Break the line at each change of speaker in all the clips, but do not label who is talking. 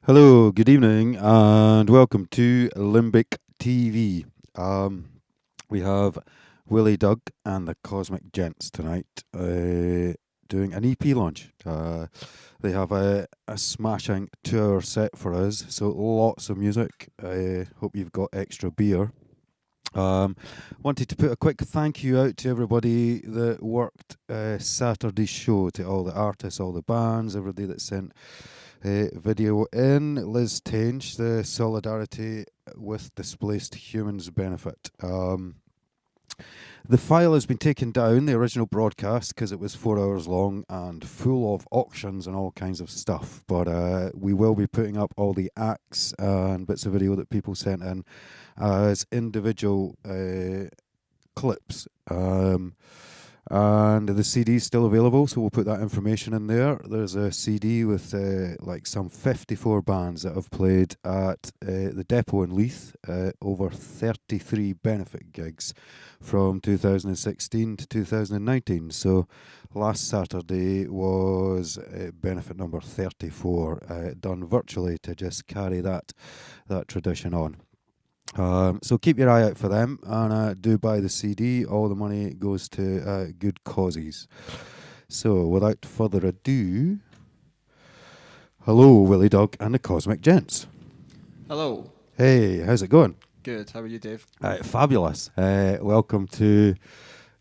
Hello, good evening, and welcome to Limbic TV. We have Willie Dug and the Cosmic Gents tonight doing an EP launch. They have a smashing 2-hour set for us, so lots of music. Hope you've got extra beer. Wanted to put a quick thank you out to everybody that worked Saturday's show, to all the artists, all the bands, everybody that sent video in. Liz Tange, the Solidarity with Displaced Humans benefit. The file has been taken down, the original broadcast, because it was 4 hours long and full of auctions and all kinds of stuff. But we will be putting up all the acts and bits of video that people sent in as individual clips. And the CD is still available, so we'll put that information in there. There's a CD with like some 54 bands that have played at the Depot in Leith, over 33 benefit gigs from 2016 to 2019. So last Saturday was benefit number 34, done virtually to just carry that tradition on. So keep your eye out for them, and do buy the CD. All the money goes to good causes. So without further ado, hello Willie Dug and the Cosmic Gents.
Hello.
Hey, how's it going?
Good. How are you, Dave?
Fabulous. Welcome to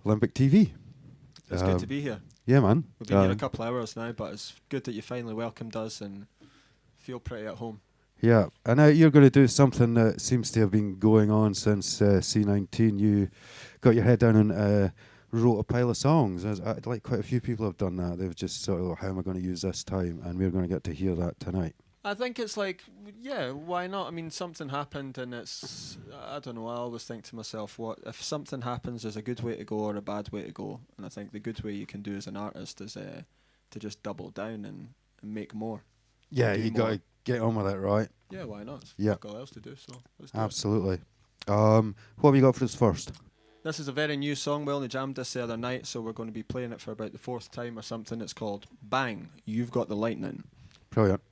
Limbic TV.
It's good to be here.
Yeah, man.
We've been here a couple of hours now, but it's good that you finally welcomed us and feel pretty at home.
Yeah, and you're going to do something that seems to have been going on since C19. You got your head down and wrote a pile of songs. Like quite a few people have done that. They've just sort of, how am I going to use this time? And we're going to get to hear that tonight.
I think it's like, yeah, why not? I mean, something happened and it's, I don't know, I always think to myself, what if something happens, there's a good way to go or a bad way to go? And I think the good way you can do as an artist is to just double down and make more.
Yeah, you got to get on with it, right?
Yeah, why not?
Yeah.
Fuck all else to do, so let's do
Absolutely. What have you got for us first?
This is a very new song. We only jammed this the other night, so we're going to be playing it for about the 4th time or something. It's called Bang, You've Got the Lightning.
Brilliant.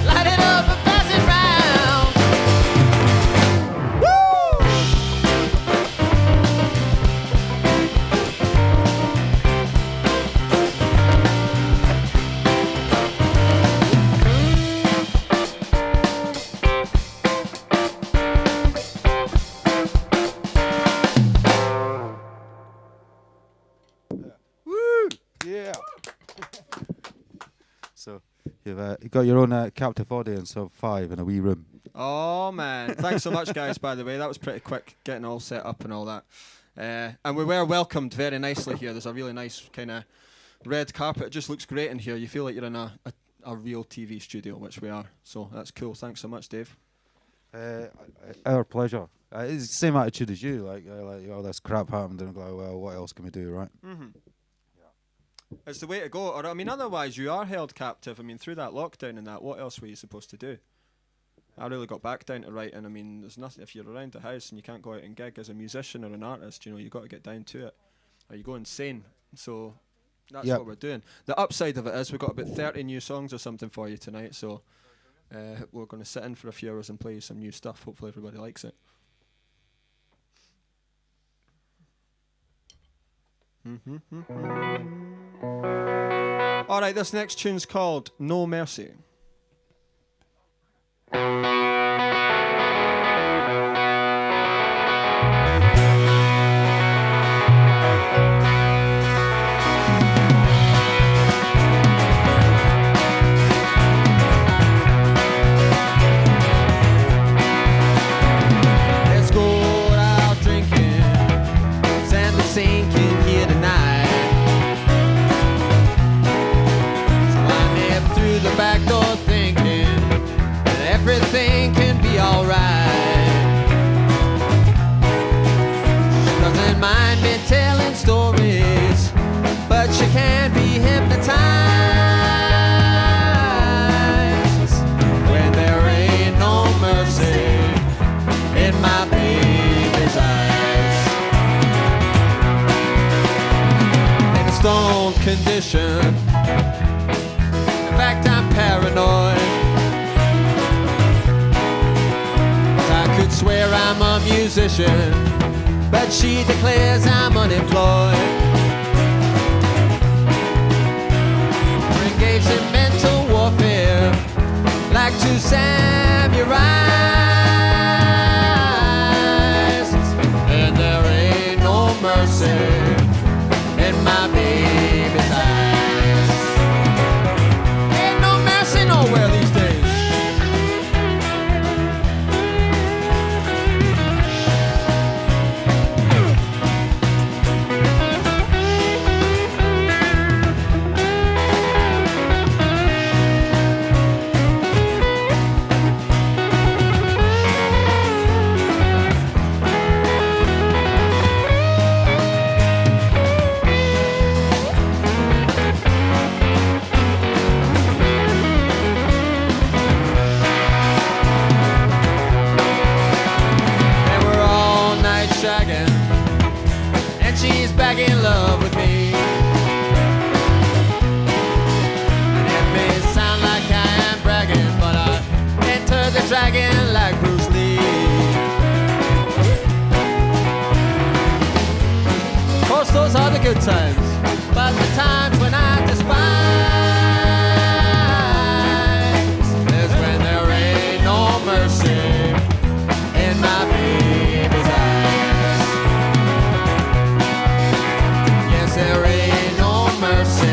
Light it up.
You've got your own captive audience of 5 in a wee room.
Oh man, thanks so much, guys. By the way, that was pretty quick, getting all set up and all that. And we were welcomed very nicely here. There's a really nice kind of red carpet. It just looks great in here. You feel like you're in a real TV studio, which we are. So that's cool. Thanks so much, Dave.
Our pleasure. It's the same attitude as you. Like oh, this crap happened, and I'm like, well, what else can we do, right?
Mm-hmm. Yeah. It's the way to go. Or I mean, otherwise you are held captive. I mean, through that lockdown and that, what else were you supposed to do? I really got back down to writing. I mean, there's nothing. If you're around the house and you can't go out and gig as a musician or an artist, you know, you got to get down to it, or you go insane. So that's what we're doing. The upside of it is we've got about 30 new songs or something for you tonight. So we're going to sit in for a few hours and play some new stuff. Hopefully everybody likes it. All right, this next tune's called No Mercy. Let's go out drinking, sand is sinking here tonight. So I nip through the back door thinking everything can be alright. She doesn't mind me telling stories, but she can't be hypnotized when there ain't no mercy in my baby's eyes. In a stoned condition, in fact I'm paranoid. Could swear I'm a musician, but she declares I'm unemployed. We're engaged in mental warfare, like two samurais, and there ain't no mercy in my baby's eyes. Ain't no mercy nowhere these days. Back in love with me, and it may sound like I am bragging, but I enter the dragon like Bruce Lee. Of course those are the good times, but the times when I despise is when there ain't no mercy in my baby's eyes. There ain't no mercy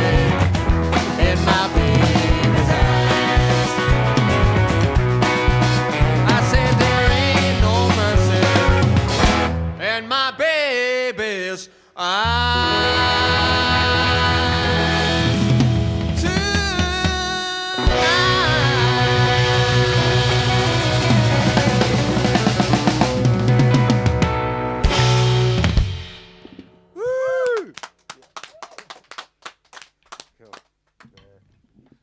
in my baby's eyes. I said there ain't no mercy in my baby's eyes.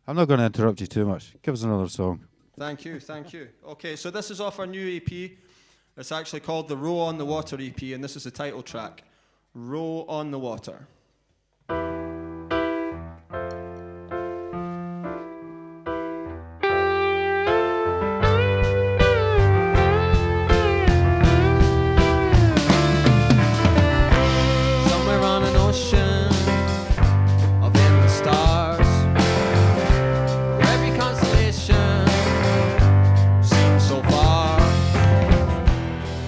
I'm not going to interrupt you too much. Give us another song.
Thank you, thank you. Okay, so this is off our new EP. It's actually called the Row on the Water EP, and this is the title track, Row on the Water. Somewhere on an ocean of endless stars, every constellation seems so far.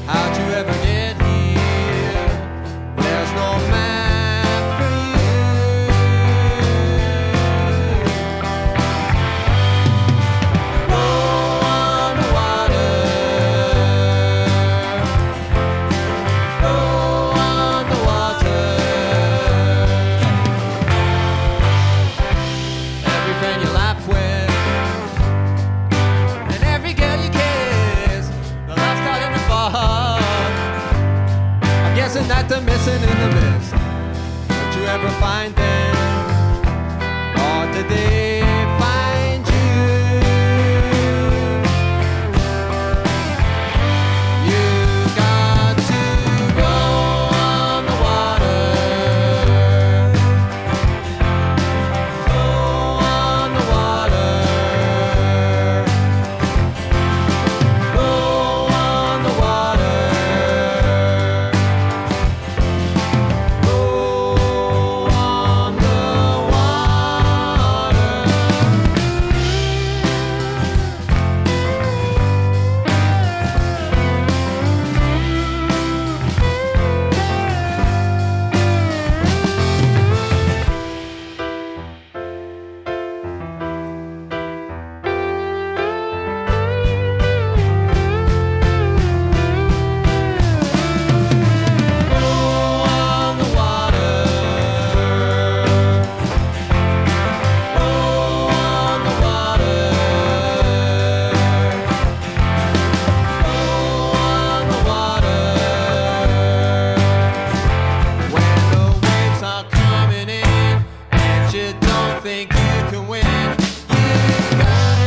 How'd you ever get here? There's no map I'm guessing that they're missing in the mist. Did you ever find them? Or did they find you? You got to go on the water. Go on the water. Go on the water. Go on the water. Go on the water. Go on the water. Go on the water. When the waves are coming in and you don't think you can win, you gotta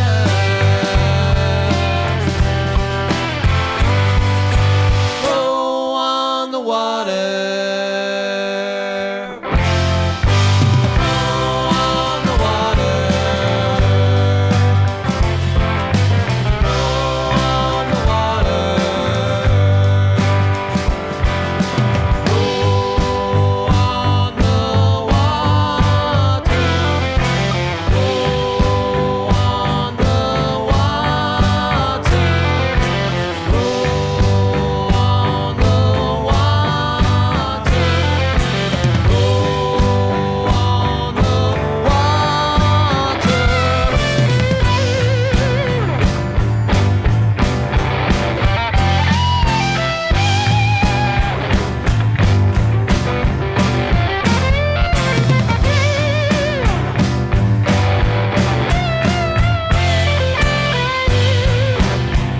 go on the water. Go on the water. Go on the water. Go on the water. Go on the water. Go on the water. Go on the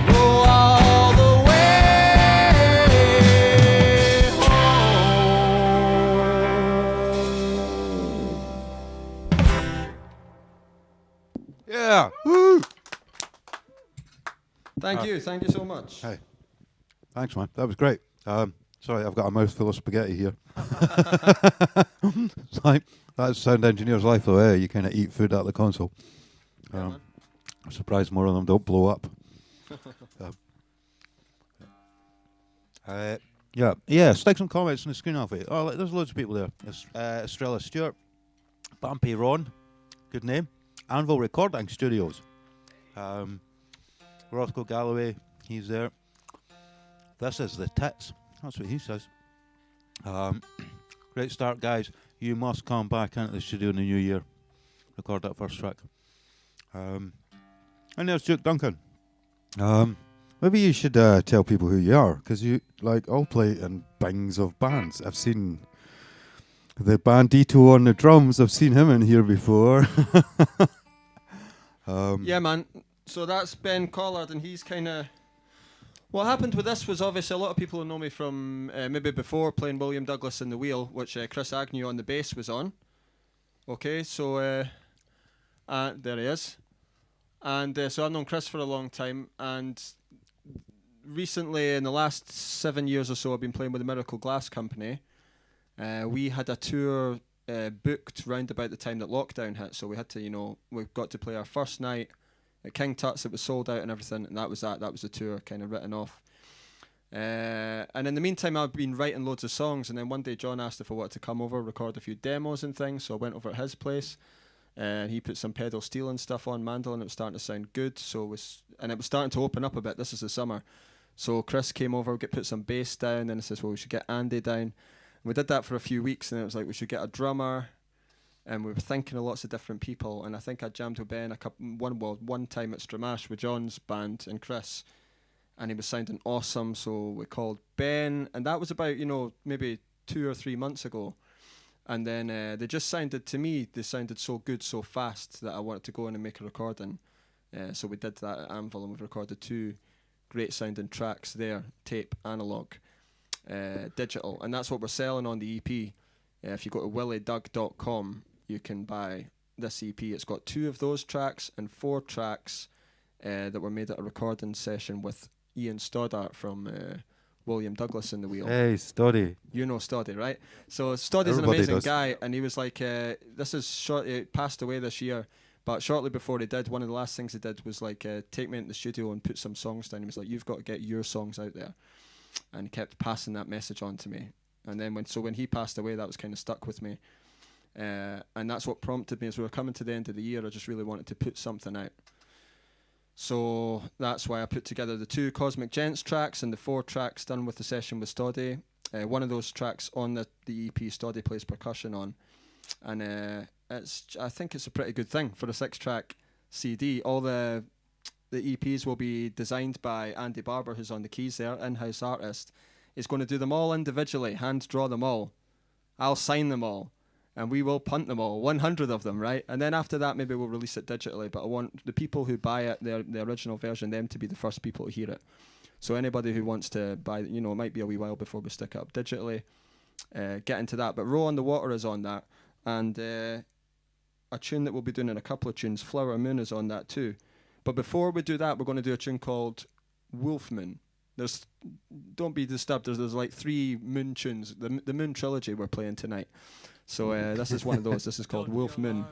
Go all the way home.
Yeah. Woo.
Thank you so much.
Hey. Thanks, man. That was great. Sorry, I've got a mouthful of spaghetti here. It's like that's sound engineer's life, though. You kind of eat food at the console.
Yeah, man.
I'm surprised more of them don't blow up. Yeah. Stick some comments on the screen off it. Oh, there's loads of people there. Estrella Stewart, Bumpy Ron, good name. Anvil Recording Studios. Roscoe Galloway, he's there. This is the tits. That's what he says. Great start, guys. You must come back into the studio in the new year. Record that first track. And there's Duke Duncan. Maybe you should tell people who you are, because you all play in bings of bands. I've seen the bandito on the drums. I've seen him in here before.
Yeah, man. So that's Ben Collard, and he's kind of... What happened with this was obviously a lot of people who know me from maybe before playing William Douglas in the Wheel, which Chris Agnew on the bass was on. Okay, so there he is. And so I've known Chris for a long time, and recently in the last 7 years or so I've been playing with the Miracle Glass Company. We had a tour booked round about the time that lockdown hit, so we had to, we got to play our first night at King Tut's. It was sold out and everything, and that was the tour kind of written off. And in the meantime I've been writing loads of songs, and then one day John asked if I wanted to come over, record a few demos and things, so I went over at his place, and he put some pedal steel and stuff on Mandolin. It was starting to sound good, it was starting to open up a bit. This is the summer, so Chris came over, put some bass down, and he says, well, we should get Andy down. And we did that for a few weeks, and it was like we should get a drummer, and we were thinking of lots of different people, and I think I jammed with Ben one time at Stramash with John's band and Chris, and he was sounding awesome, so we called Ben, and that was about maybe 2 or 3 months ago. And then they just sounded so good so fast that I wanted to go in and make a recording. So we did that at Anvil, and we've recorded 2 great sounding tracks there, tape, analog, digital, and that's what we're selling on the EP. If you go to williedug.com, you can buy this EP. It's got 2 of those tracks and 4 tracks that were made at a recording session with Ian Stoddart from William Douglas in the Wheel.
Hey, Stoddy.
You know Stoddy, right? So Stoddy's an amazing guy, and he was like, this is short. He passed away this year, but shortly before he did, one of the last things he did was like take me into the studio and put some songs down. He was like, "You've got to get your songs out there," and he kept passing that message on to me. And then when he passed away, that was kind of stuck with me, and that's what prompted me as we were coming to the end of the year. I just really wanted to put something out. So that's why I put together the 2 Cosmic Gents tracks and the 4 tracks done with the session with Stoddy. One of those tracks on the EP, Stoddy plays percussion on, and I think it's a pretty good thing for a 6-track CD. All the EPs will be designed by Andy Barbour, who's on the keys there, in-house artist. He's going to do them all individually, hand draw them all. I'll sign them all. And we will punt them all, 100 of them, right? And then after that, maybe we'll release it digitally. But I want the people who buy it, the original version, them to be the first people to hear it. So anybody who wants to buy, it might be a wee while before we stick it up digitally, get into that. But Row on the Water is on that. And a tune that we'll be doing in a couple of tunes, Flower Moon, is on that too. But before we do that, we're going to do a tune called Wolf Moon. Don't be disturbed, there's like 3 Moon tunes, the Moon trilogy we're playing tonight. So this is one of those. This is called Wolf Moon.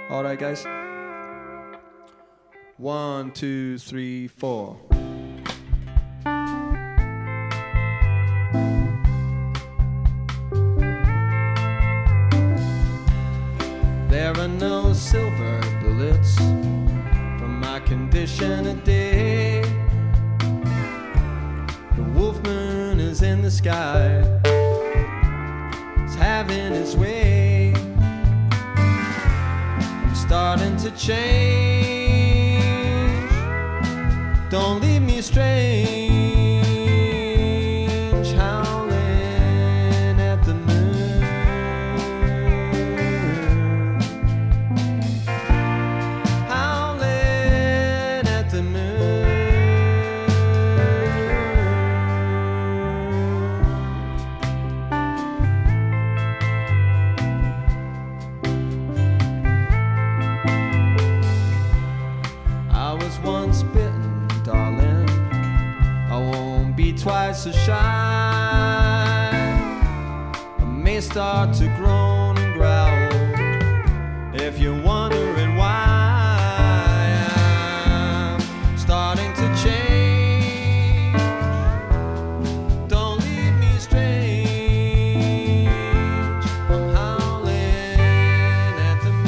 All right, guys. 1, 2, 3, 4. There are no silver bullets for my condition today. The wolf moon is in the sky, it's having its way. I'm starting to change, don't leave me strange, howling at the moon, howling at the moon. Once bitten, darling, I won't be twice as shy. I may start to groan and growl if you're wondering why I'm starting to change. Don't leave me strange, I'm howling at the moon.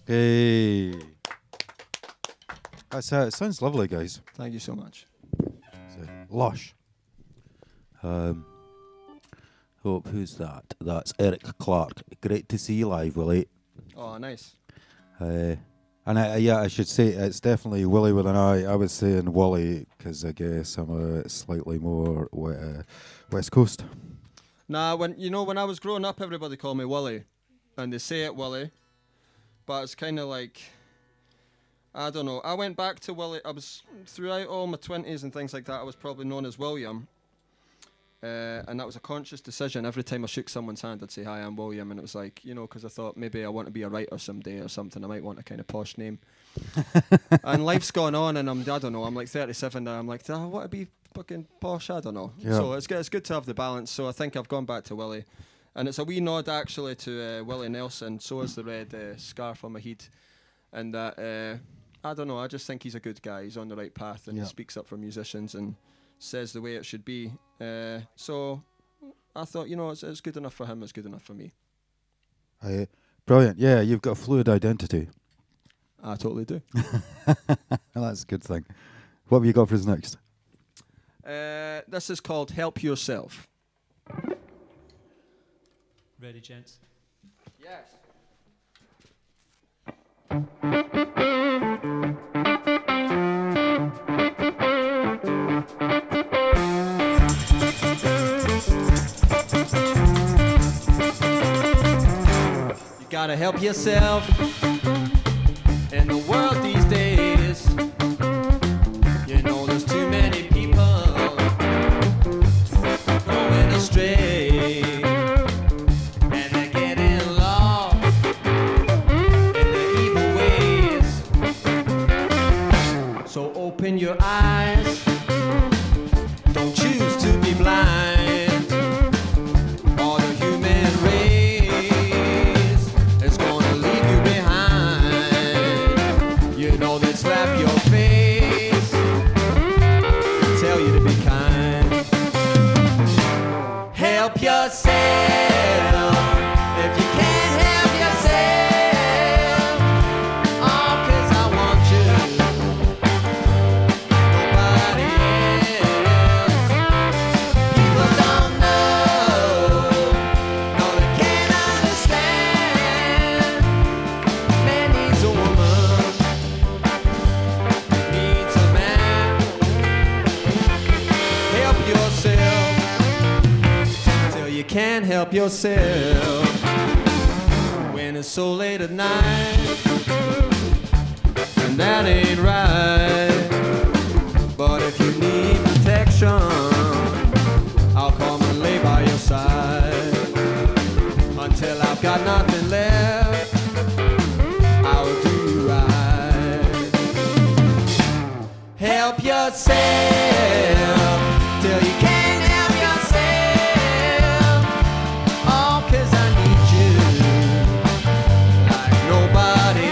Hey. That's it sounds lovely, guys.
Thank you so much.
Lush. Hope, who's that? That's Eric Clark. Great to see you live, Willie.
Oh, nice.
And I should say it's definitely Willie with an I. I was saying Wally because I guess I'm slightly more West Coast.
Nah, when I was growing up, everybody called me Willie, and they say it Willie, but it's kind of like, I don't know. I went back to Willie. I was throughout all my 20s and things like that. I was probably known as William. And that was a conscious decision. Every time I shook someone's hand, I'd say, "Hi, I'm William." And it was like, because I thought maybe I want to be a writer someday or something. I might want a kind of posh name. And life's gone on, and I don't know, I'm like 37 now. I'm like, do I want to be fucking posh? I don't know.
Yeah.
So it's good to have the balance. So I think I've gone back to Willie. And it's a wee nod, actually, to Willie Nelson. So is the red scarf on my head. And that, I don't know, I just think he's a good guy. He's on the right path, and he speaks up for musicians and says the way it should be. So I thought, it's good enough for him, it's good enough for me.
Brilliant. Yeah, you've got a fluid identity.
I totally do.
That's a good thing. What have you got for us next?
This is called Help Yourself.
Ready, gents?
Yes. You gotta help yourself in the world these days. There's too many people going astray, and they're getting lost in the evil ways. So open your eyes, don't choose to be blind. All the human race is gonna leave you behind. They slap your face and tell you to be kind. Help yourself if you can't help yourself. Oh, 'cause I want you, nobody else. People don't know, no, they can't understand. Man needs a woman, needs a man. Help yourself till you can't help yourself. When it's so late at night, and that ain't right. But if you need protection, I'll come and lay by your side. Until I've got nothing left, I'll do right. Help yourself till you can't help yourself. Oh, 'cause I need you like nobody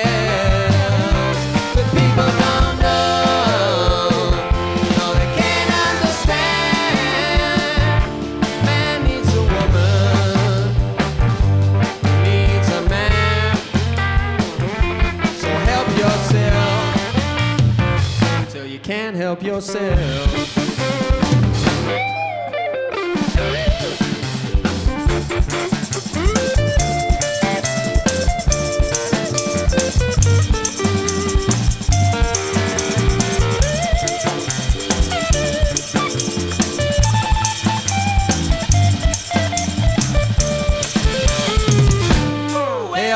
else. But people don't know, no, they can't understand. Man needs a woman, needs a man. So help yourself till you can't help yourself.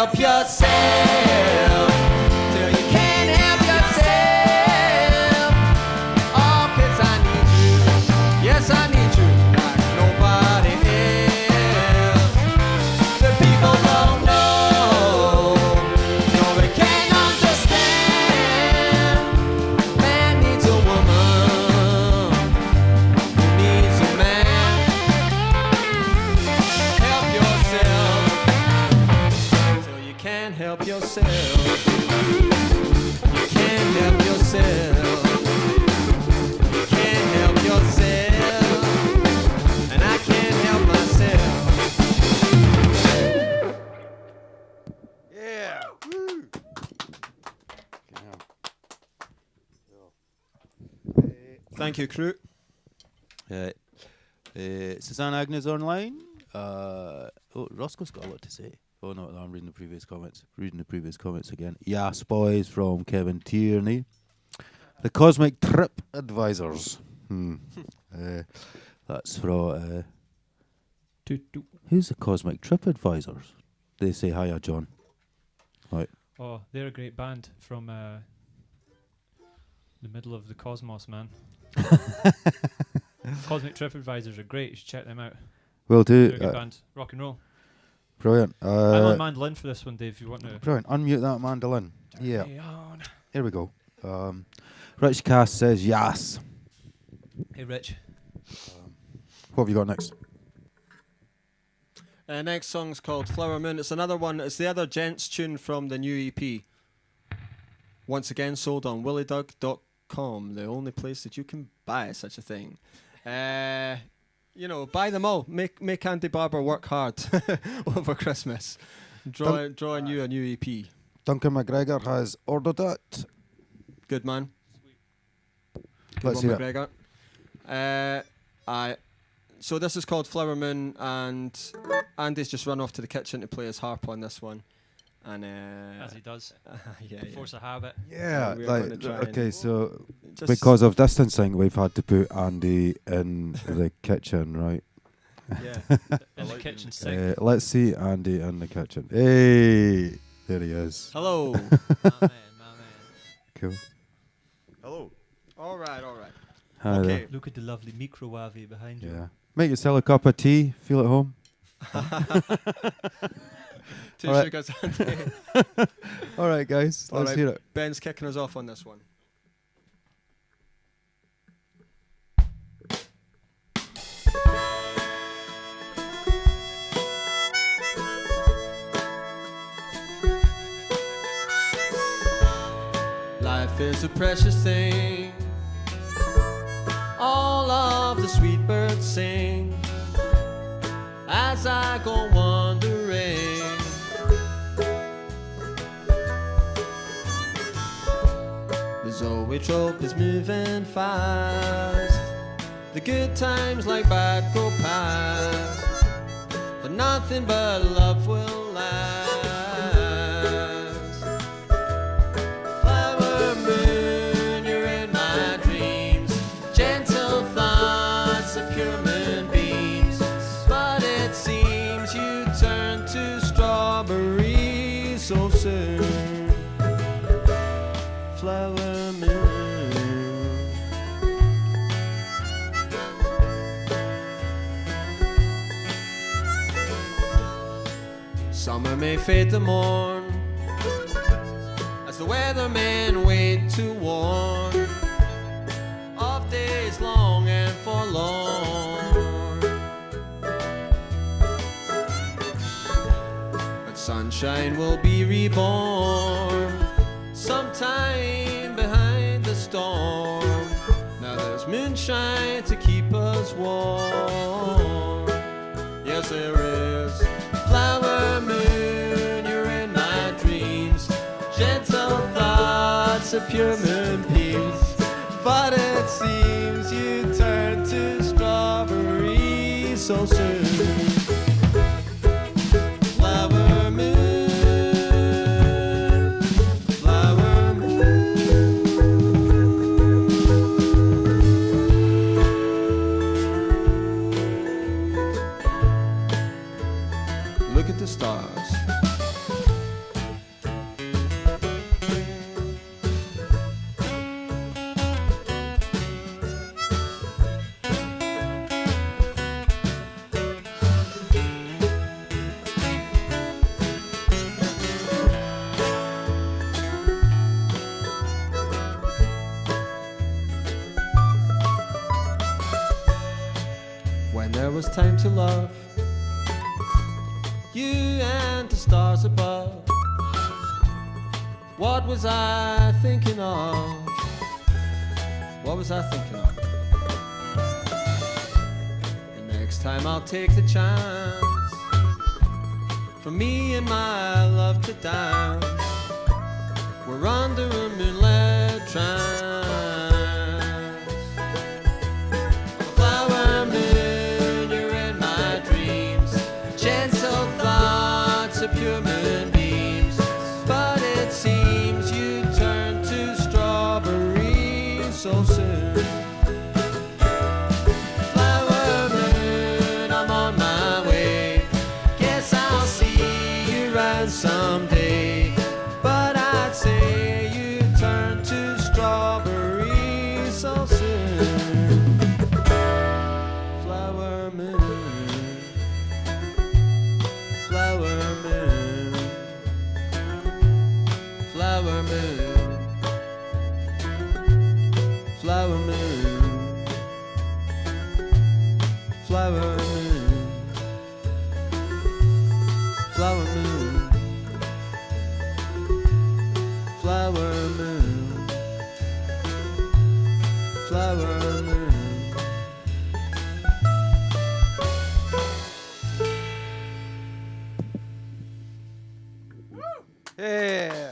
Help yourself till you can't help yourself. Oh, 'cause I need you. Yes, I need you like nobody else. The people don't know, no, they can't understand. Man needs a woman, who needs a man. Help yourself till you can't help yourself. You can't help yourself. You can't help yourself. And I can't help myself.
Yeah. Woo.
Thank you, crew.
Suzanne Agnew's online. Roscoe's got a lot to say. Oh no, I'm reading the previous comments. Again. Yes, boys from Kevin Tierney. The Cosmic Trip Advisors. That's from. Who's the Cosmic Trip Advisors? They say hiya, John. Right.
Oh, they're a great band from the middle of the cosmos, man. Cosmic Trip Advisors are great. You should check them out.
Will do.
They're a good band. Rock and roll.
Brilliant.
I'm on mandolin for this one, Dave, if you want to.
Brilliant. Unmute that mandolin. Yeah.
On.
Here we go. Rich Cass says yes.
Hey, Rich.
What have you got next?
Next song's called Flower Moon. It's another one. It's the other Gents tune from the new EP. Once again, sold on williedug.com, the only place that you can buy such a thing. You know, buy them all. Make Andy Barbour work hard over Christmas. Drawing you a new EP.
Duncan McGregor has ordered it.
Good man.
Let's hear it.
McGregor. So this is called Flower Moon, and Andy's just run off to the kitchen to play his harp on this one. And
as he does.
Yeah.
Force a habit.
Yeah,
we're
like,
gonna try
okay, so
just
because of distancing, we've had to put Andy in the kitchen, right?
Yeah.
In the kitchen sink.
Let's see Andy in the kitchen. Hey, there he is.
Hello.
My man.
Cool.
Hello. All right.
Hi
Okay.
there.
Look at the lovely microwave behind you.
Yeah. Make yourself a cup of tea. Feel at home.
Two
All right.
sugars, Andy.
All right, guys.
All
Let's
right.
hear it.
Ben's kicking us off on this one. Life is a precious thing. All of the sweet birds sing as I go wandering. The zoetrope is moving fast. The good times like bad go past, but nothing but love will last. Flower moon, you're in my dreams. Gentle thoughts of pure moonbeams, but it seems you turn to strawberries so soon. Flower moon. Summer may fade to morn as the weathermen wait to warn of days long and forlorn. But sunshine will be reborn sometime behind the storm. Now there's moonshine to keep us warm. Yes, there is. Flower moon, you're in my dreams. Gentle thoughts of pure moonbeams, but it seems you turn to strawberries so soon. Flower moon, flower moon. Look at the stars. When there was time to love, you and the stars above, what was I thinking of? What was I thinking of? The next time I'll take the chance for me and my love to dance. We're under a moonlit trance. A flower moon, you're in my dreams. Gentle thoughts of pure moonbeams. But it seems you turn to strawberries so soon. Flower moon, I'm on my way. Guess I'll see you around someday. But I'd say you turn to strawberries so soon. Flower moon, flower moon, flower moon, flower moon, flower moon, flower moon, flower moon, flower moon.
Yeah.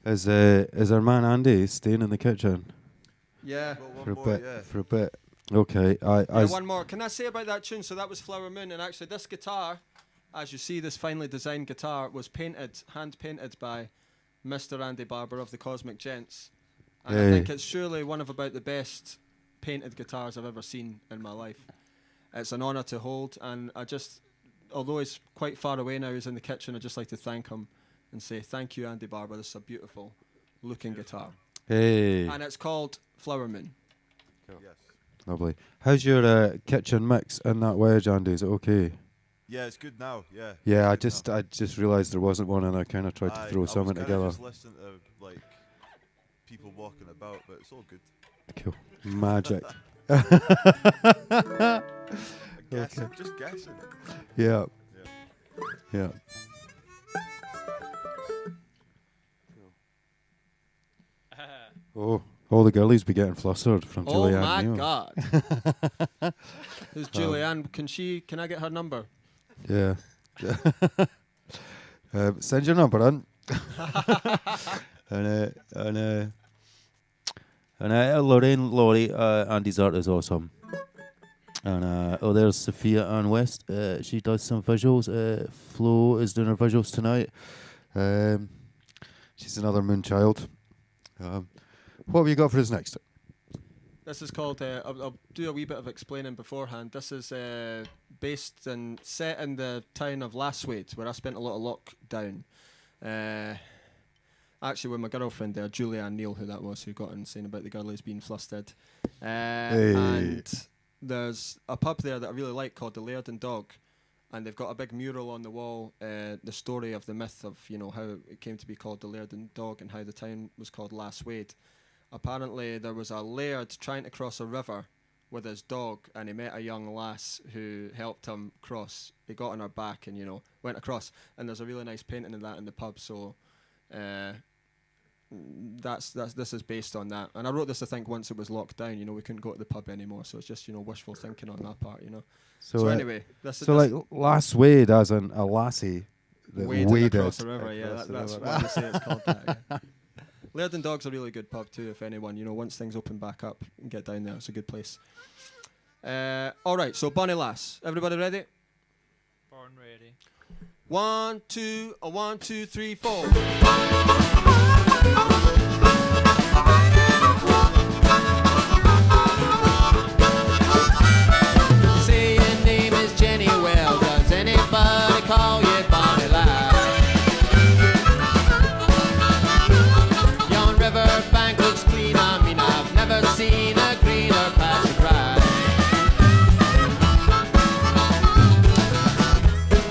Is our man Andy staying in the kitchen
Yeah.
for a bit? For a bit. Okay. I
One more. Can I say about that tune? So that was Flower Moon, and actually this guitar, as you see, this finely designed guitar was hand painted by Mr. Andy Barbour of the Cosmic Gents. And I think it's surely one of about the best painted guitars I've ever seen in my life. It's an honour to hold, and although he's quite far away now, he's in the kitchen, I'd just like to thank him and say thank you, Andy Barbour. This is a beautiful looking guitar.
Hey.
And it's called Flower Moon.
Yes.
Lovely. How's your kitchen mix in that wedge, Andy? Is it okay?
Yeah, it's good now. Yeah.
Yeah, I
It's good
just realised there wasn't one, and I kind of tried
now.
to throw something
I was
together.
just listening to like people walking about, but it's all good.
Cool. Magic.
Guessing, just guessing.
Yeah.
Yeah.
Yeah. Oh, all the girlies be getting flustered from
Oh
Julianne
my
Neal.
God. Who's Julianne? Can I get her number?
Yeah. Send your number in. and Lorraine, Laurie, Andy's art is awesome. And there's Sophia Ann West. She does some visuals. Flo is doing her visuals tonight. She's another Moonchild. What have you got for us next?
This is called, I'll do a wee bit of explaining beforehand. This is based and set in the town of Lasswade, where I spent a lot of lockdown. Actually, with my girlfriend there, Julianne Neal, who that was, who got insane about the girlies being flustered. And there's a pub there that I really like called the Laird and Dog. And they've got a big mural on the wall, the story of the myth of, how it came to be called the Laird and Dog and how the town was called Lasswade. Apparently, there was a laird trying to cross a river with his dog, and he met a young lass who helped him cross. He got on her back and, went across. And there's a really nice painting of that in the pub, so this is based on that. And I wrote this, I think, once it was locked down. We couldn't go to the pub anymore, so it's just, wishful thinking on that part, So anyway, this is...
So, like, Lasswade as in a lassie that waded
across the river, yeah. That's why they say it's called that, yeah. Laird and Dog's a really good pub too, if anyone, once things open back up, and get down there. It's a good place. All right, so Bonnie Lass. Everybody ready?
Born ready.
1, 2, 1, 2, 3, 4. Say your name is Jenny. Well, does anybody call you Bonnie Lass? Yon river bank looks clean. I mean, I've never seen a greener patch of grass.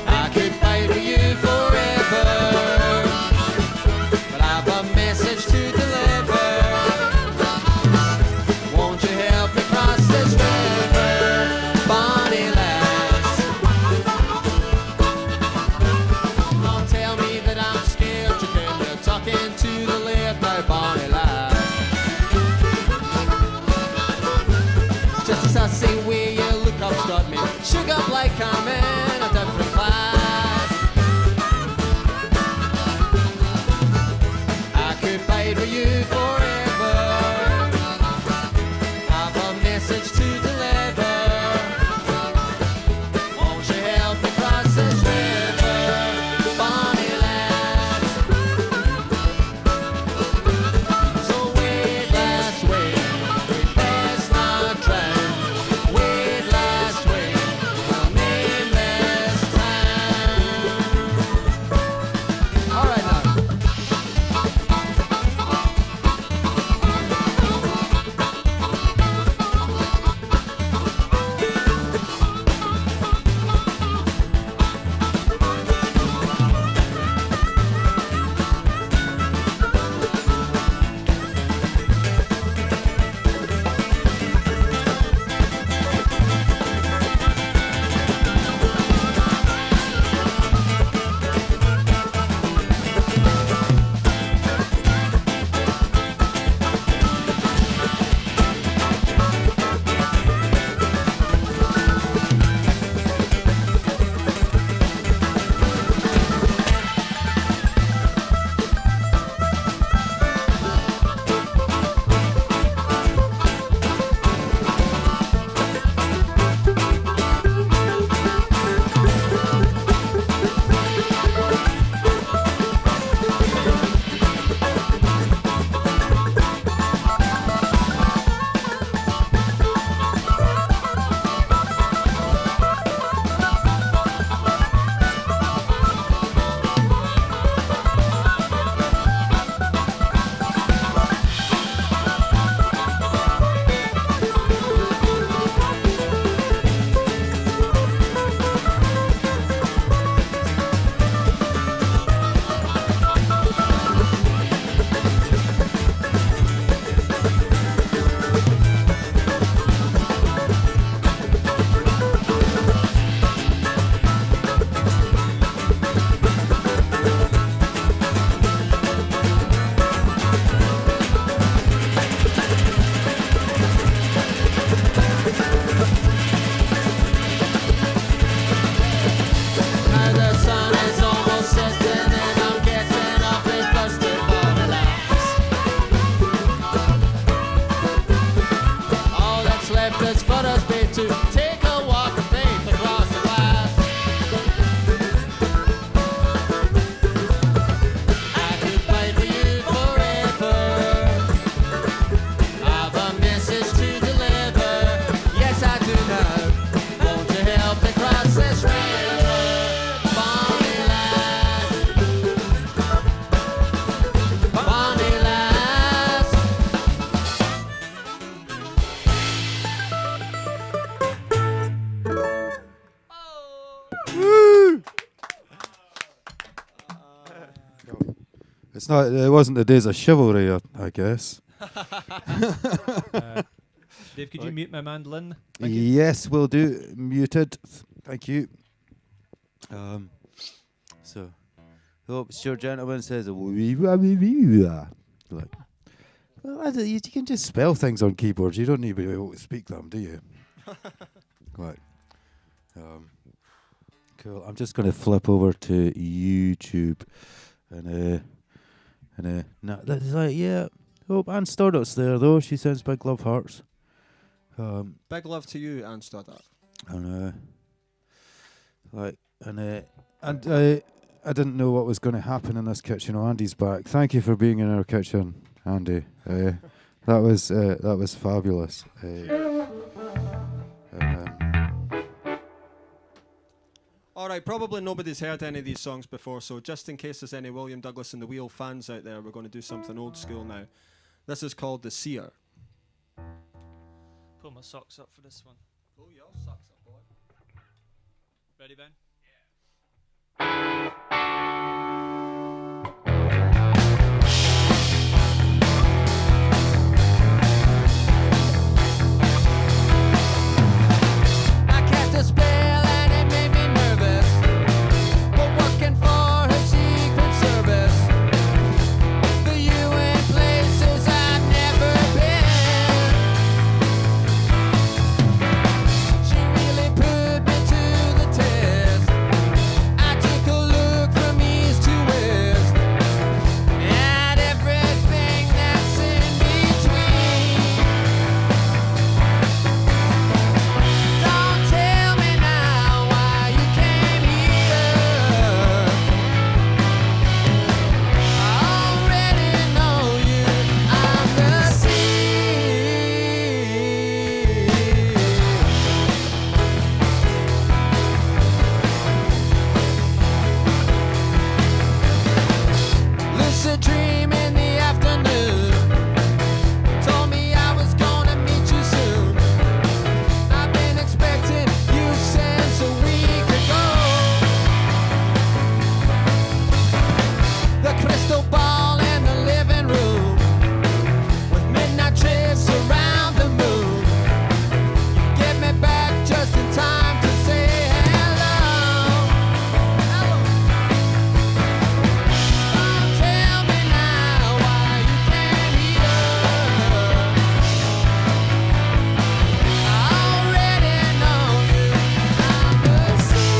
I could fight for you forever, but I've a message to deliver.
It's not. It wasn't the days of chivalry, I guess.
Dave, could you mute my mandolin? Thank you.
Yes, will do. Muted. Thank you. So, hope Stuart Gentleman says, like, well, you can just spell things on keyboards. You don't need to be able to speak them, do you? Right. Cool. I'm just going to flip over to YouTube, and no, that's like, yeah. Hope Anne Stoddart's there though. She sends big love hearts.
Big love to you, Ian Stoddart.
And I didn't know what was going to happen in this kitchen. Oh, Andy's back. Thank you for being in our kitchen, Andy. That was fabulous.
All right, probably nobody's heard any of these songs before, so just in case there's any William Douglas and the Wheel fans out there, we're going to do something old school now. This is called The Seer.
Pull my socks up for this one.
Pull your socks up, boy.
Ready, Ben?
I cast a spell and it made me nervous. We're working for her secret service. The UN places I've never been. She really put me to the test. I took a look from east to west at everything that's in between. Don't tell me now why you came here. I already know you. I'm the sea. Lucid dream in the afternoon. Told me I was gonna meet you soon. I've been expecting you since a week ago. The crystal ball in the living room, with midnight trips around the moon. You get me back just in time to say hello. Don't tell me now why you came here. I already know you. I'm the sea.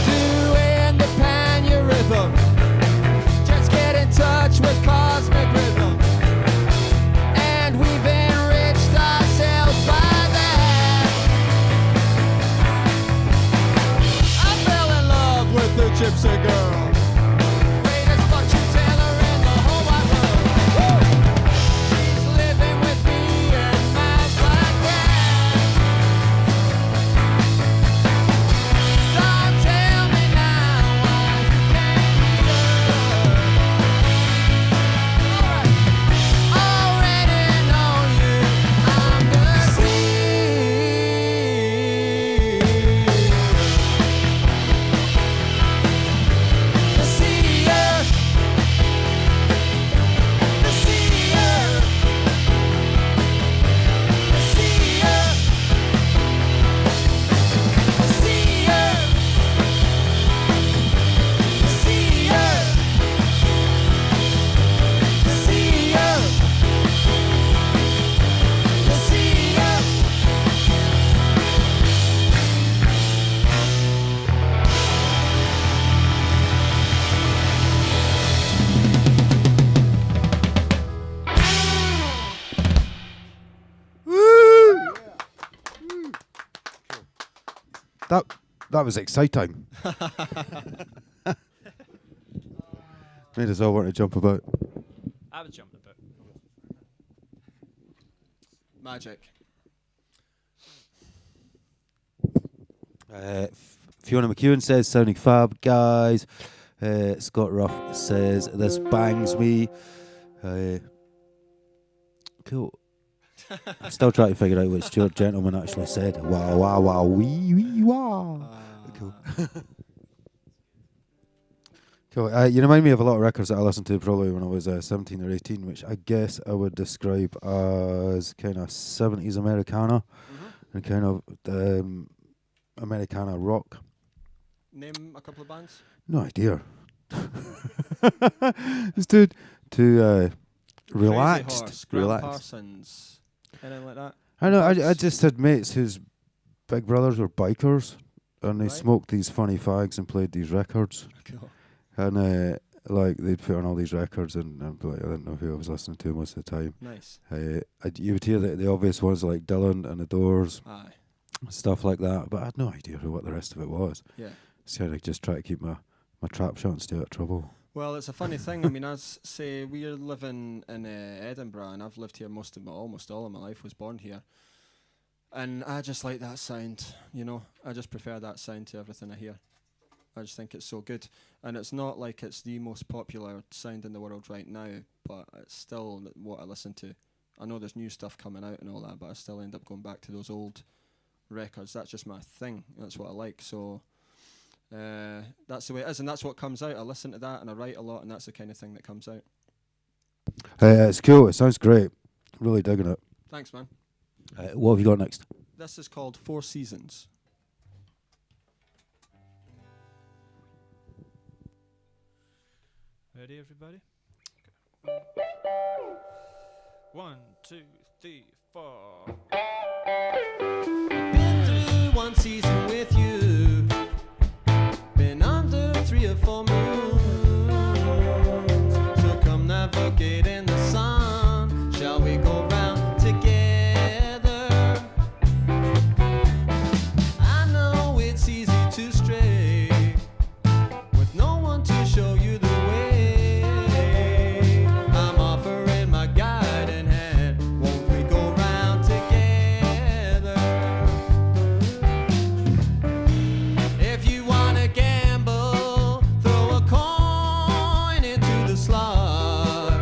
Doing the pan-rhythm. Just get in touch with cosmic rhythm. And we've enriched ourselves by that. I fell in love with the gypsy girl. Greatest fortune teller in the whole wide world. Woo! She's living with me in miles like that. Don't tell me now why you came here. Already know you. I'm the sea. The seer. The seer. The seer. The seer. The seer. The seer. The seer.
That was exciting. Made us all want to jump about.
I was jumping a bit.
Magic.
Fiona McEwen says, sounding fab, guys. Scott Ruff says, this bangs me. Cool. I'm still trying to figure out what Stuart Gentleman actually said. Wow, wow, wow, wee, wee, wow. Cool. Cool. You remind me of a lot of records that I listened to probably when I was 17 or 18, which I guess I would describe as kind of 70s Americana and kind of Americana rock.
Name a couple of bands.
No idea. It's too relaxed.
Crazy Horse, Graham
Relaxed.
Parsons, anything like that.
I know. I just had mates whose big brothers were bikers, and they
Right.
smoked these funny fags and played these records.
Cool.
And like they'd put on all these records, and like, I didn't know who I was listening to most of the time.
Nice.
You would hear the obvious ones like Dylan and the Doors,
Aye.
stuff like that, but I had no idea what the rest of it was.
Yeah.
So I just try to keep my trap shot and stay out of trouble.
Well, it's a funny thing. I mean, as say we're living in Edinburgh, and I've lived here almost all of my life. Was born here, and I just like that sound. You know, I just prefer that sound to everything I hear. I just think it's so good, and it's not like it's the most popular sound in the world right now, but it's still what I listen to. I know there's new stuff coming out and all that, but I still end up going back to those old records. That's just my thing. That's what I like. So. That's the way it is, and that's what comes out. I listen to that and I write a lot, and that's the kind of thing that comes out.
It's cool. It sounds great. Really digging it.
Thanks, man.
What have you got next?
This is called Four Seasons.
Ready, everybody? 1, 2, 3, 4.
Been through one season with you. Been under 3 or 4 moons. So come navigate in the sun. Shall we go round together? I know it's easy to stray with no one to show you the way. I'm offering my guiding hand. Won't we go round together? If you wanna gamble, throw a coin into the slot.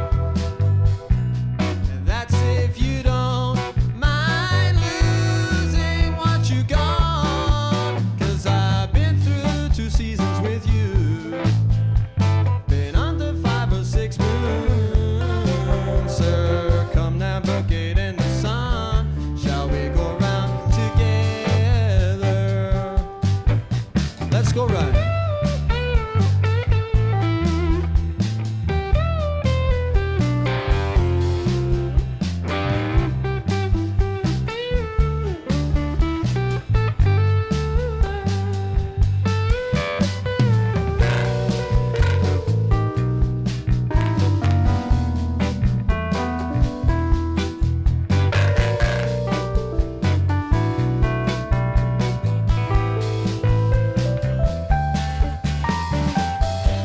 And that's if you don't mind losing what you got. 'Cause I've been through 2 seasons with you. Been under 5 or 6 moons. Sir, come navigate in the sun. Shall we go round together? Let's go right.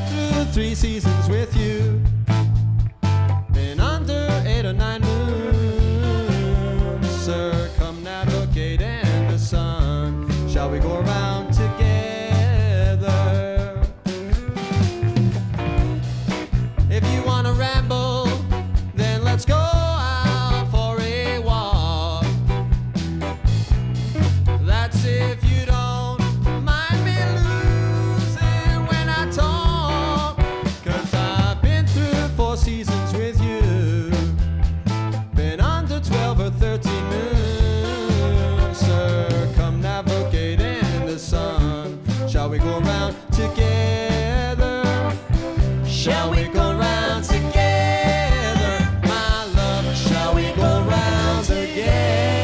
Through 3 seasons with you. Been under 8 or 9 moons. Sir, come navigate in the sun. Shall we go around together? If you wanna ramble, then let's go out for a walk. That's if you don't mind me losing when I talk. 'Cause I've been through 4 seasons with you. Been under 12 or 13 moons. Sir, come navigate in the sun. Shall we go around together? Shall we go round together? My love, shall we go round again?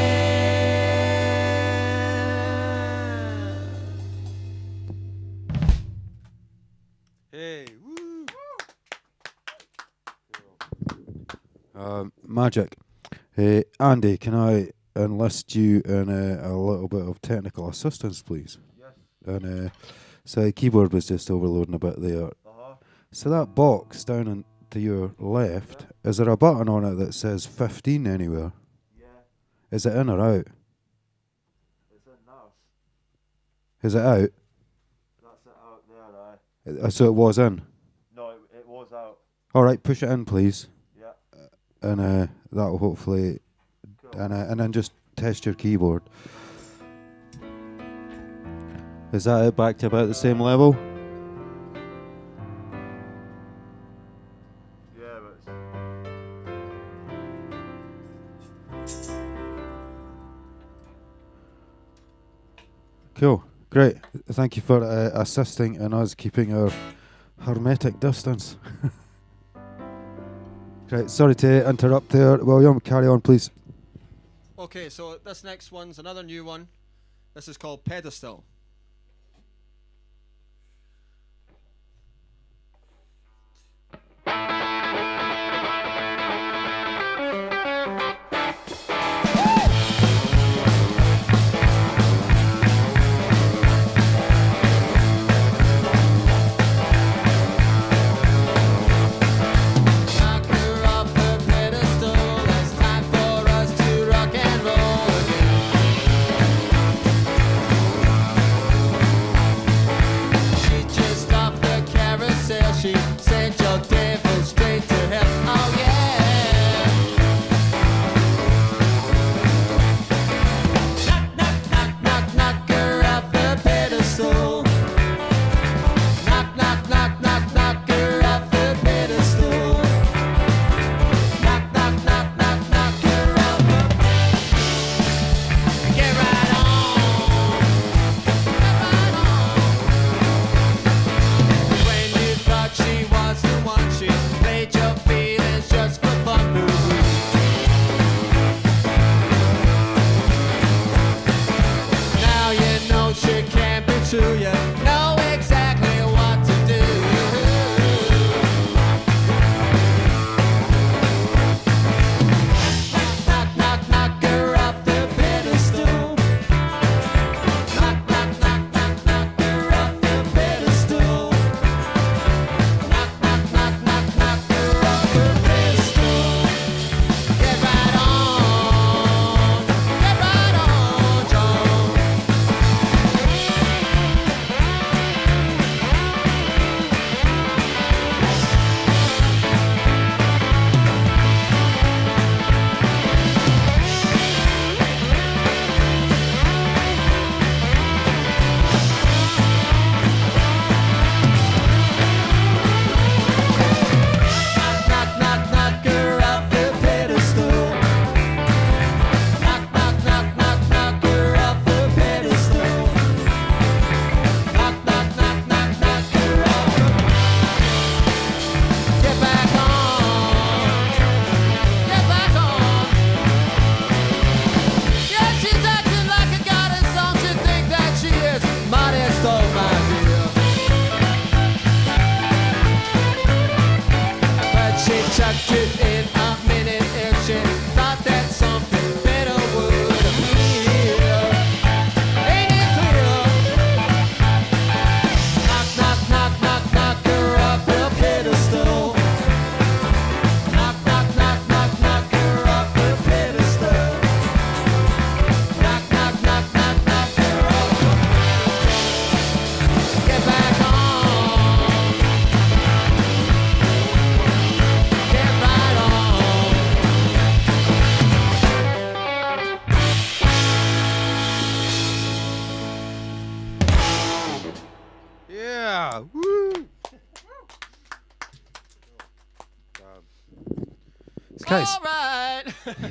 Hey, woo!
Magic. Andy, can I enlist you in a little bit of technical assistance, please?
Yes.
And so the keyboard was just overloading a bit there.
Uh-huh.
So that box down to your left, is there a button on it that says 15 anywhere?
Yeah,
Is it in or out?
it's in now.
Is it out?
That's it out there,
So it was in.
No, it was out.
All right, push it in, please.
Yeah.
And that'll hopefully, and then just test your keyboard. Is that it? Back to about the same level?
Yeah, but
Cool, great. Thank you for assisting in us keeping our hermetic distance. Great, sorry to interrupt there. William, carry on, please.
Okay, so this next one's another new one. This is called Pedestal.
Knock her off the pedestal. It's time for us to rock and roll again. She just off the carousel. She sent your devil straight to hell. Oh yeah. Knock, knock, knock, knock, knock her off the pedestal. Knock, knock, knock, knock, knock her off the pedestal. Knock, knock, knock, knock, knock her off the. Get right on. Get right on. When you thought she was the one, she played your feelings just for fun. Now you know she can't be true. You know exactly what to do. Knock, knock, knock her off the pedestal. Knock, knock, knock, knock, knock her off the pedestal. Knock, knock, knock, knock, knock her off the pedestal. Get right on, John. Knock, knock, knock, knock her off the pedestal. Knock, knock, knock, knock, knock her off the pedestal. Knock, knock, knock, knock, knock her off the. Get back on. Get back on. Yeah, she's acting like a goddess. Don't you think that she is? Modest, oh my dear. But she chucked it in a minute if she thought that something better would appear. Ain't it clear? Knock, knock, knock, knock, knock her off the pedestal. Knock, knock, knock, knock, knock her off the pedestal. Knock, knock, knock, knock, knock her off the. Get back on. Get right on.
Yeah, woo! It's kind
All right.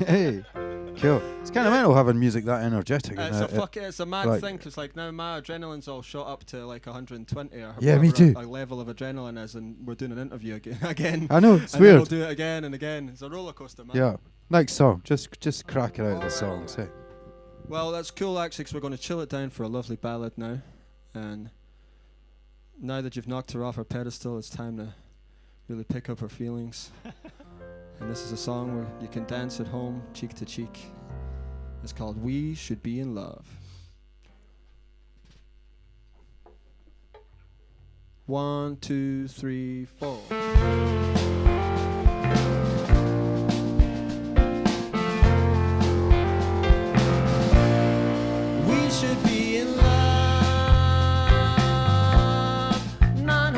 hey, cool. It's kind of mental having music that energetic.
It's a mad
like-
thing because like now my adrenaline's all shot up to like 120 or
Yeah, me
whatever
too.
Our level of adrenaline is, and we're doing an interview again.
I know, it's
and then
weird.
we'll do it again and again. It's a roller coaster, man.
Yeah, next song. Just crack it out the songs. Hey.
Well, that's cool actually, 'cause we're going to chill it down for a lovely ballad now, and now that you've knocked her off her pedestal, it's time to really pick up her feelings. And this is a song where you can dance at home, cheek to cheek. It's called "We Should Be in Love." 1, 2, 3, 4. We should be in love, not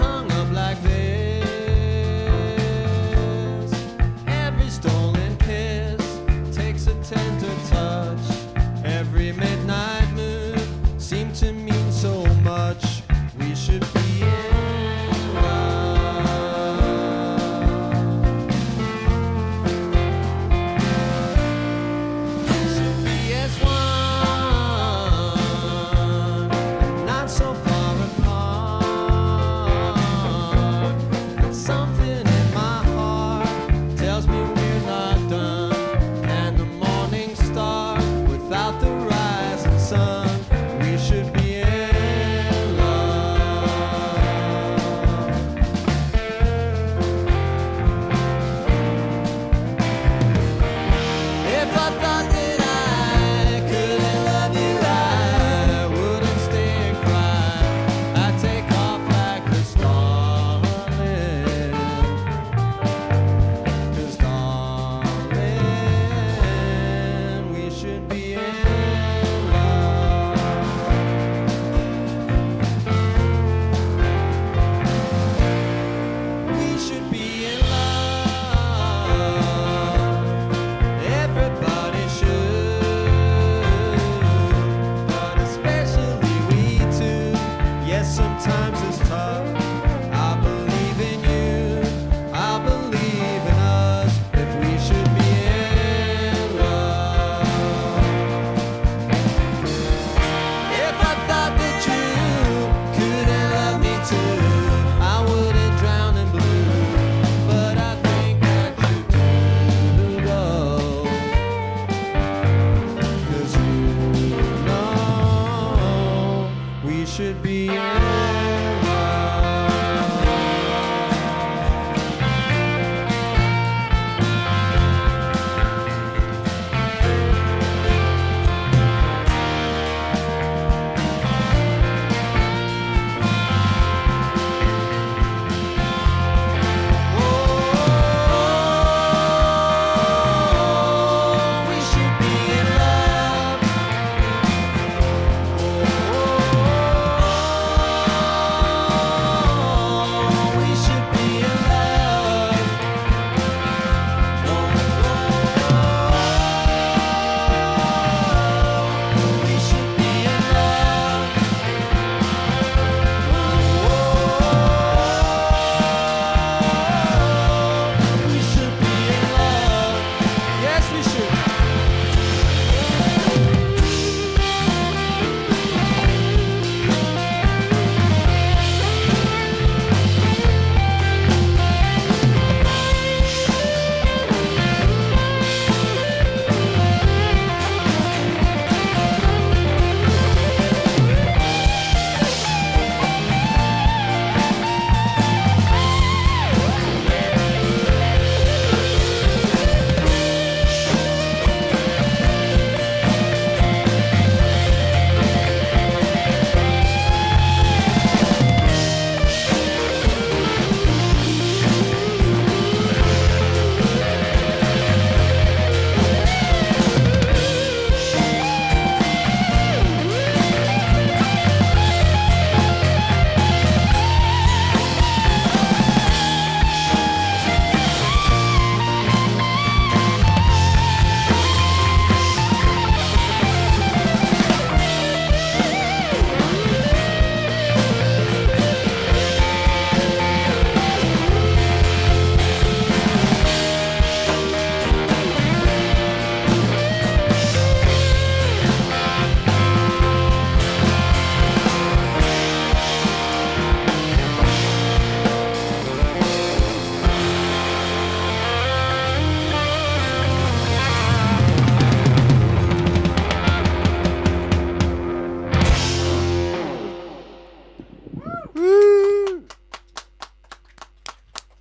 Yes, sometimes it's tough. I believe in you, I believe in us, if we should be in love. If I thought that you couldn't love me too, I wouldn't drown in blue, but I think that you do, though. 'Cause you know we should be in love. Oh, we should be in love. Oh, we should be in love. Oh, we should be in love. Oh, we should be in love. Yes, we should.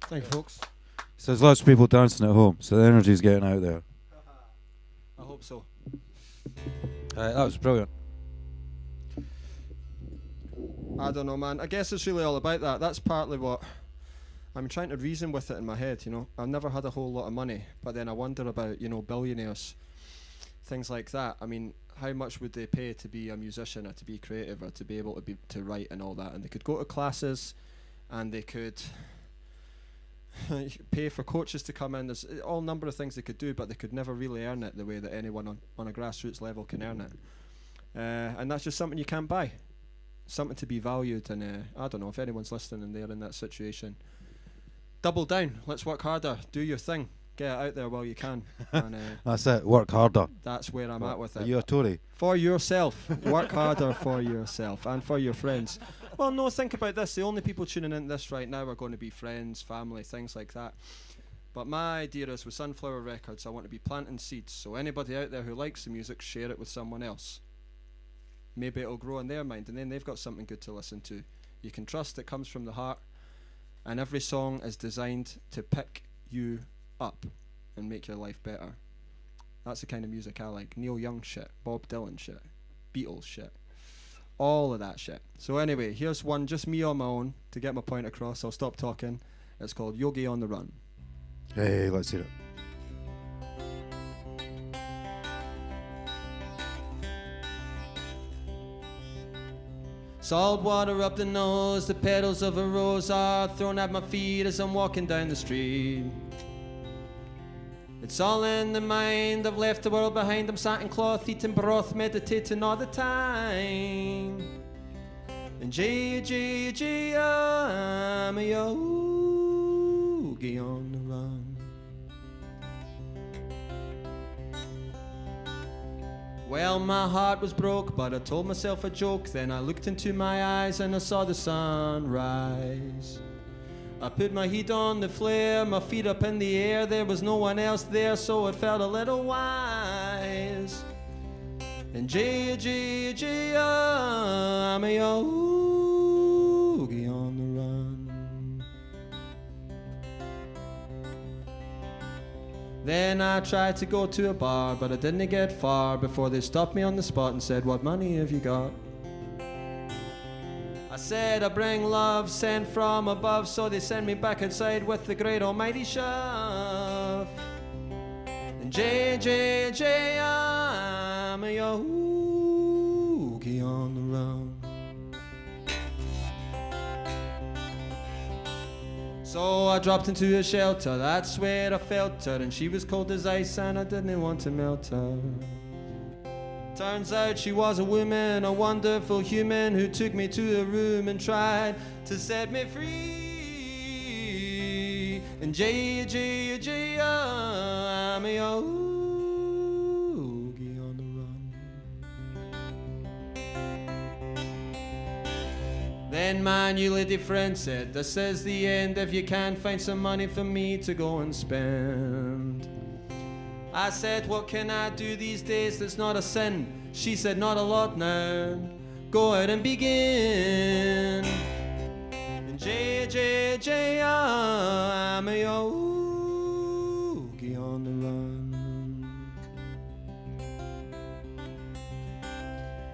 Thank you, folks.
So there's lots of people dancing at home, so the energy's getting out there.
I hope so.
That was brilliant.
I don't know, man. I guess it's really all about that. That's partly what I'm trying to reason with it in my head, you know. I've never had a whole lot of money, but then I wonder about, you know, billionaires, things like that. I mean, how much would they pay to be a musician or to be creative or to be able to write and all that? And they could go to classes and they could pay for coaches to come in. There's all number of things they could do, but they could never really earn it the way that anyone on a grassroots level can earn it. And that's just something you can't buy. Something to be valued. And I don't know if anyone's listening and they're in that situation. Double down. Let's work harder. Do your thing. Get it out there while you can. And
That's it. Work harder.
that's where I'm at with
Are
it.
you a Tory?
For yourself. Work harder for yourself and for your friends. Well, no, think about this. The only people tuning in this right now are going to be friends, family, things like that. But my idea is with Sunflower Records, I want to be planting seeds. So anybody out there who likes the music, share it with someone else. Maybe it'll grow in their mind, and then they've got something good to listen to. You can trust it comes from the heart, and every song is designed to pick you up and make your life better. That's the kind of music I like. Neil Young shit, Bob Dylan shit, Beatles shit, all of that shit. So anyway, here's one, just me on my own, to get my point across. I'll stop talking. It's called Yogi on the Run.
Hey, let's hear it.
Salt water up the nose, the petals of a rose are thrown at my feet as I'm walking down the street. It's all in the mind, I've left the world behind, I'm sat in cloth, eating broth, meditating all the time.
And G, I'm a yogi on the run. Well, my heart was broke, but I told myself a joke. Then I looked into my eyes and I saw the sun rise. I put my heat on the flare, my feet up in the air. There was no one else there, so it felt a little wise. And G, I'm a yogi on the run. Then I tried to go to a bar, but I didn't get far before they stopped me on the spot and said, "What money have you got?" I said, "I bring love sent from above," so they sent me back outside with the great almighty shove. And J, I'm a yogi on the run. So I dropped into a shelter, that's where I felt her, and she was cold as ice and I didn't want to melt her. Turns out she was a woman, a wonderful human, who took me to a room and tried to set me free. And J, I'm a yogi on the run. Then my new lady friend said, "This is the end, if you can't find some money for me to go and spend." I said, "What can I do these days that's not a sin?" She said, "Not a lot now, go out and begin." And J, I'm a yogi on the run.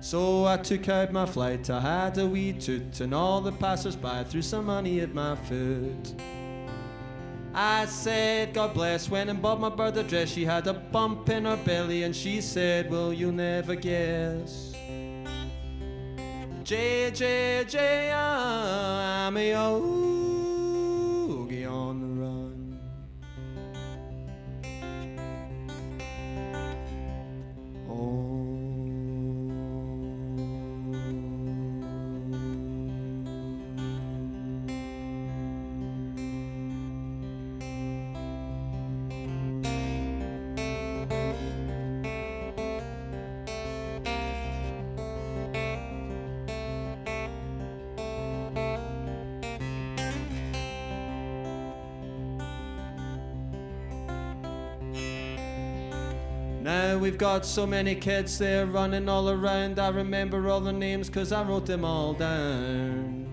So I took out my flight, I had a wee toot, and all the passers-by threw some money at my foot. I said, "God bless," went and bought my birthday dress. She had a bump in her belly and she said, "Well, you'll never guess." J, I'm a yogi on the run. Oh. Now we've got so many kids, they're running all around. I remember all their names 'cause I wrote them all down.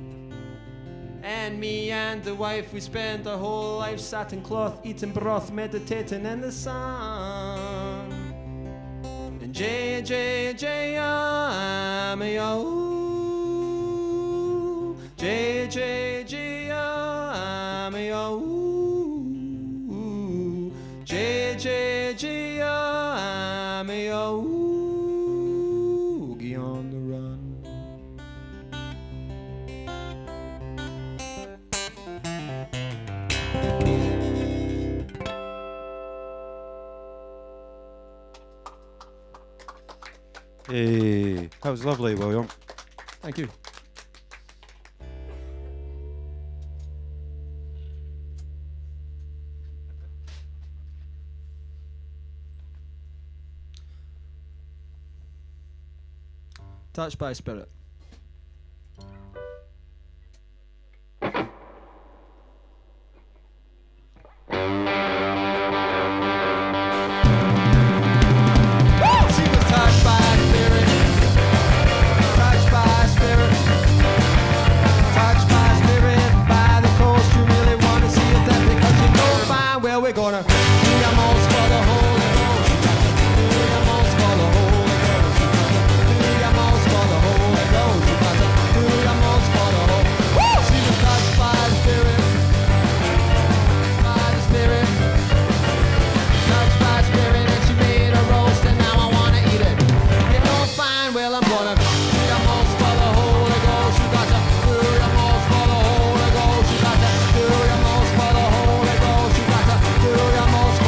And me and the wife, we spent our whole life sat in cloth, eating broth, meditating in the sun. And J, I'm a yo. J, I'm a yo. J, I'm a yogi on the run.
Hey, that was lovely, William.
Thank you. Touched by Spirit. We're gonna do your most for the Holy Ghost. Do your most for the Holy Ghost. Do your most for the Holy Ghost. You got to do your most for the Holy Ghost. See the touch by the Spirit. By the Spirit. Touched by the Spirit and she made a roast and now I wanna eat it. You don't find, well I'm gonna do your most for the Holy Ghost. You got to do your most for the Holy Ghost. You got to do your most for the Holy Ghost. You got to do your most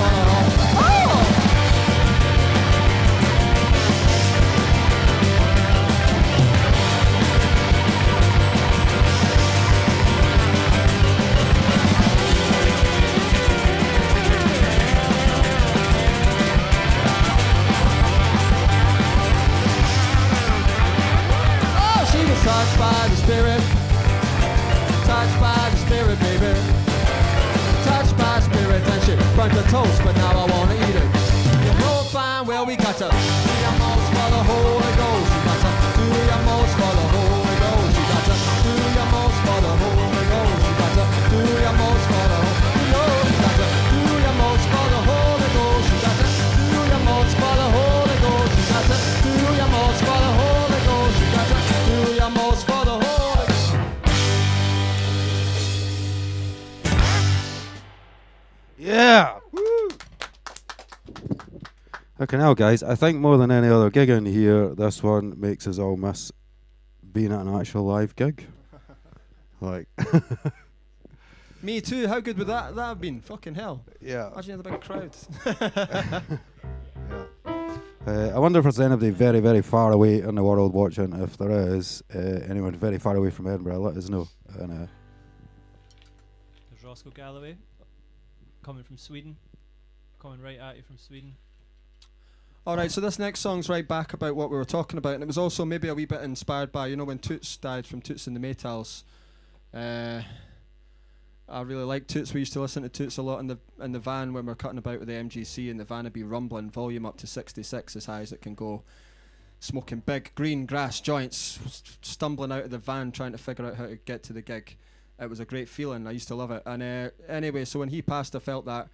toast, but now I wanna eat it. You know fine, well we got to do your most for the Holy Ghost. You got to do your most for the Holy Ghost. You got to do your most for the Holy Ghost. You got to do your most for the Holy Ghost. You got to do your most for the Holy Ghost. You got to do your most for the Holy Ghost. You got to do your most for the Holy Ghost. You got to do your most for the Holy Ghost.
Yeah. Woo. Okay, now guys, I think more than any other gig in here, this one makes us all miss being at an actual live gig. Like,
Me too. How good would that have been? Fucking hell.
yeah.
Imagine the big crowd.
I wonder if there's anybody very, very far away in the world watching. If there is, anyone very far away from Edinburgh, let us know. And
There's Roscoe Galloway, coming from Sweden. Coming right at you from Sweden.
Alright, so this next song's right back about what we were talking about, and it was also maybe a wee bit inspired by, you know, when Toots died from Toots and the Maytals. I really like Toots. We used to listen to Toots a lot in the van when we were cutting about with the MGC, and the van would be rumbling, volume up to 66 as high as it can go, smoking big green grass joints, stumbling out of the van trying to figure out how to get to the gig. It was a great feeling. I used to love it. And anyway, so when he passed, I felt that,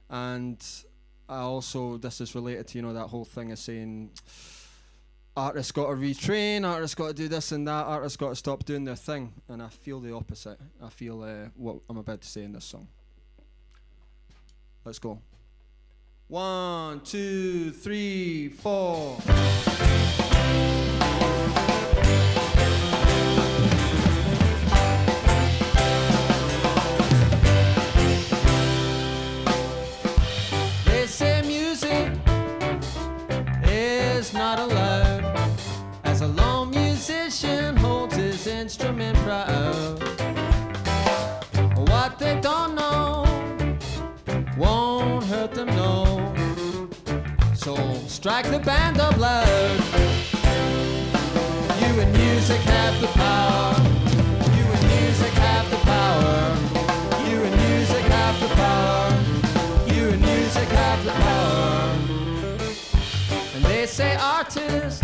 and I also, this is related to, you know, that whole thing of saying artists got to retrain, artists got to do this and that, artists got to stop doing their thing, and I feel the opposite. I feel what I'm about to say in this song. Let's go. 1, 2, 3, 4.
They say music is not allowed, as a lone musician holds his instrument proud. What they don't know won't hurt them, no. So strike the band up loud. You and music have the power. You and music have the power. You and music have the power. You and music have the power. And they say artists,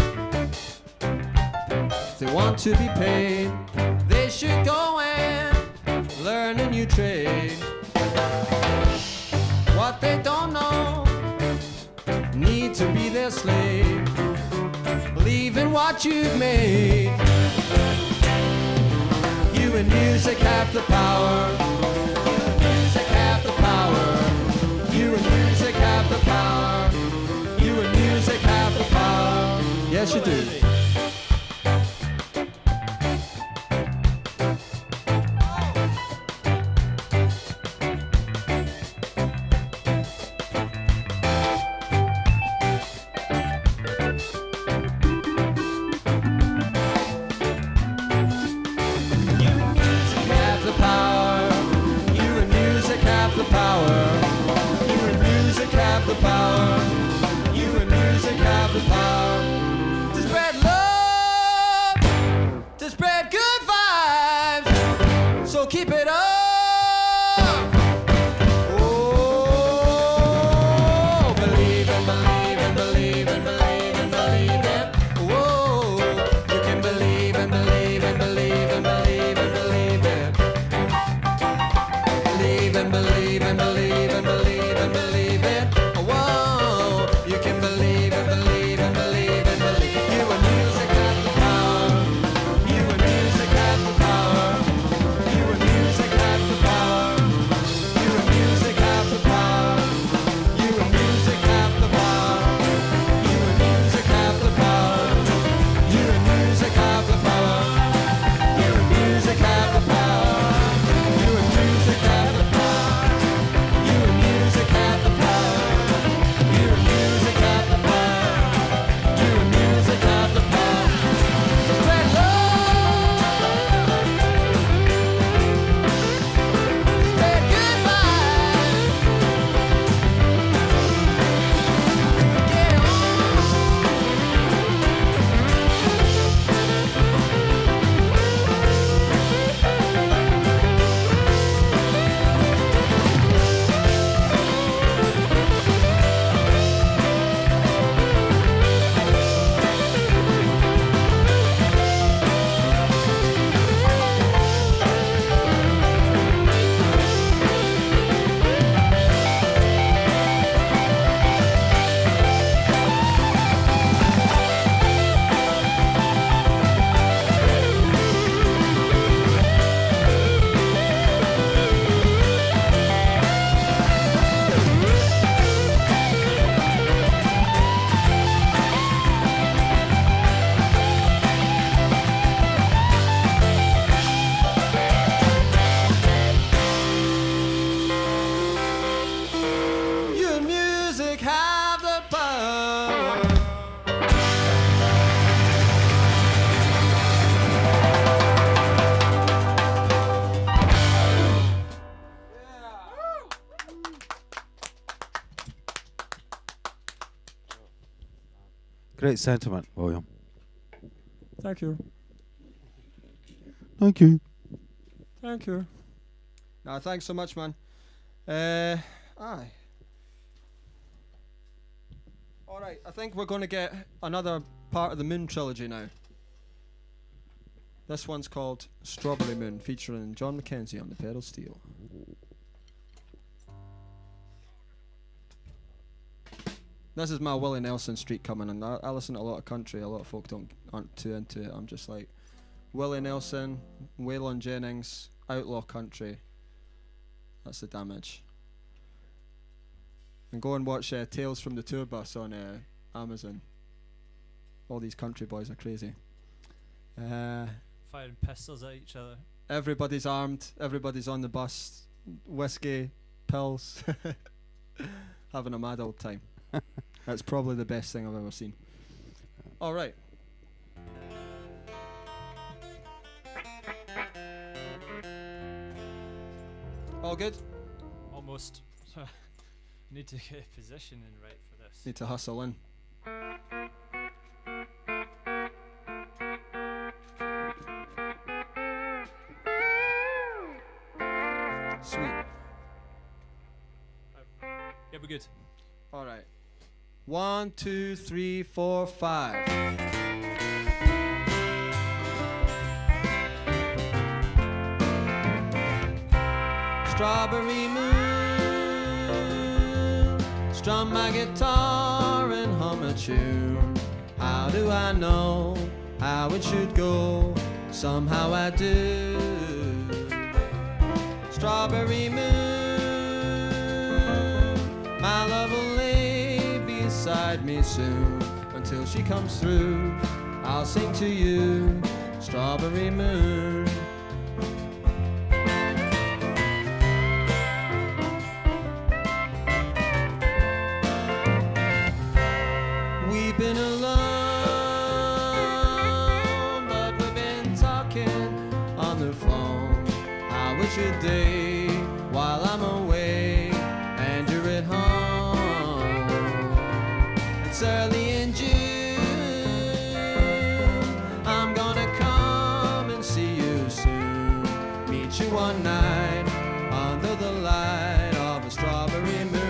if they want to be paid, they should go and learn a new trade. What they don't know need to be their slave. Believe in what you've made. You and music have the power. You and music have the power. You and music have the power. You and music have the power.
Yes, you do.
Keep it up. Oh, believe it, believe it, believe it, believe it, believe it. Whoa, you can believe and believe and believe and believe and believe it. Believe and believe and believe and believe and believe it. Whoa, you can believe and believe and believe and believe. You and music have the power. You and music have the power. You and music have
Great sentiment, William.
Thank you.
Thank you.
Thank you. Nah, thanks so much, man. Aye. Alright, I think we're going to get another part of the Moon trilogy now. This one's called Strawberry Moon, featuring John MacKenzie on the pedal steel. This is my Willie Nelson streak coming, and I listen to a lot of country. A lot of folk aren't too into it. I'm just like Willie Nelson, Waylon Jennings, outlaw country. That's the damage. And go and watch Tales from the Tour Bus on Amazon. All these country boys are crazy.
Firing pistols at each other.
Everybody's armed. Everybody's on the bus. Whiskey, pills, having a mad old time. That's probably the best thing I've ever seen. All right. All good?
Almost. Need to get positioning right for this.
Need to hustle in. Sweet.
Yeah, we're good.
All right. 1, 2, 3, 4, 5. Strawberry moon, strum my guitar and hum a tune. How do I know how it should go? Somehow I do. Strawberry moon, my love will lay beside me soon. Until she comes through, I'll sing to you, Strawberry moon. We've been alone, but we've been talking on the phone. How was your day while I'm away and you're at home? It's early in June, I'm gonna come and see you soon. Meet you one night under the light of a strawberry moon.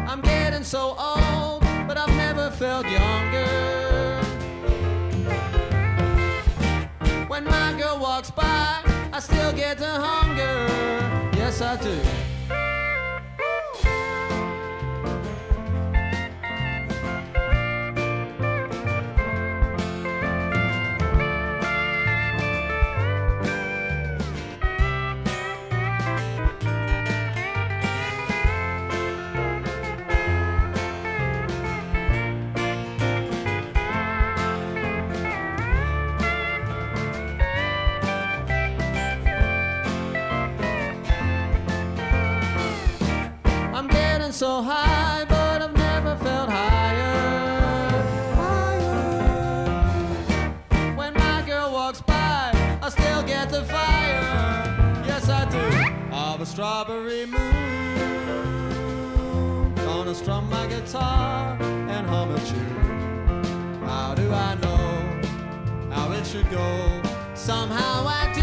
I'm getting so old, but I've never felt younger. When my girl walks by, I still get the hunger. Yes, I do. I'm getting so high, but I've never felt higher. When my girl walks by, I still get the fire. Yes, I do. Of a strawberry moon, gonna strum my guitar and hum a tune. How do I know how it should go? Somehow I do.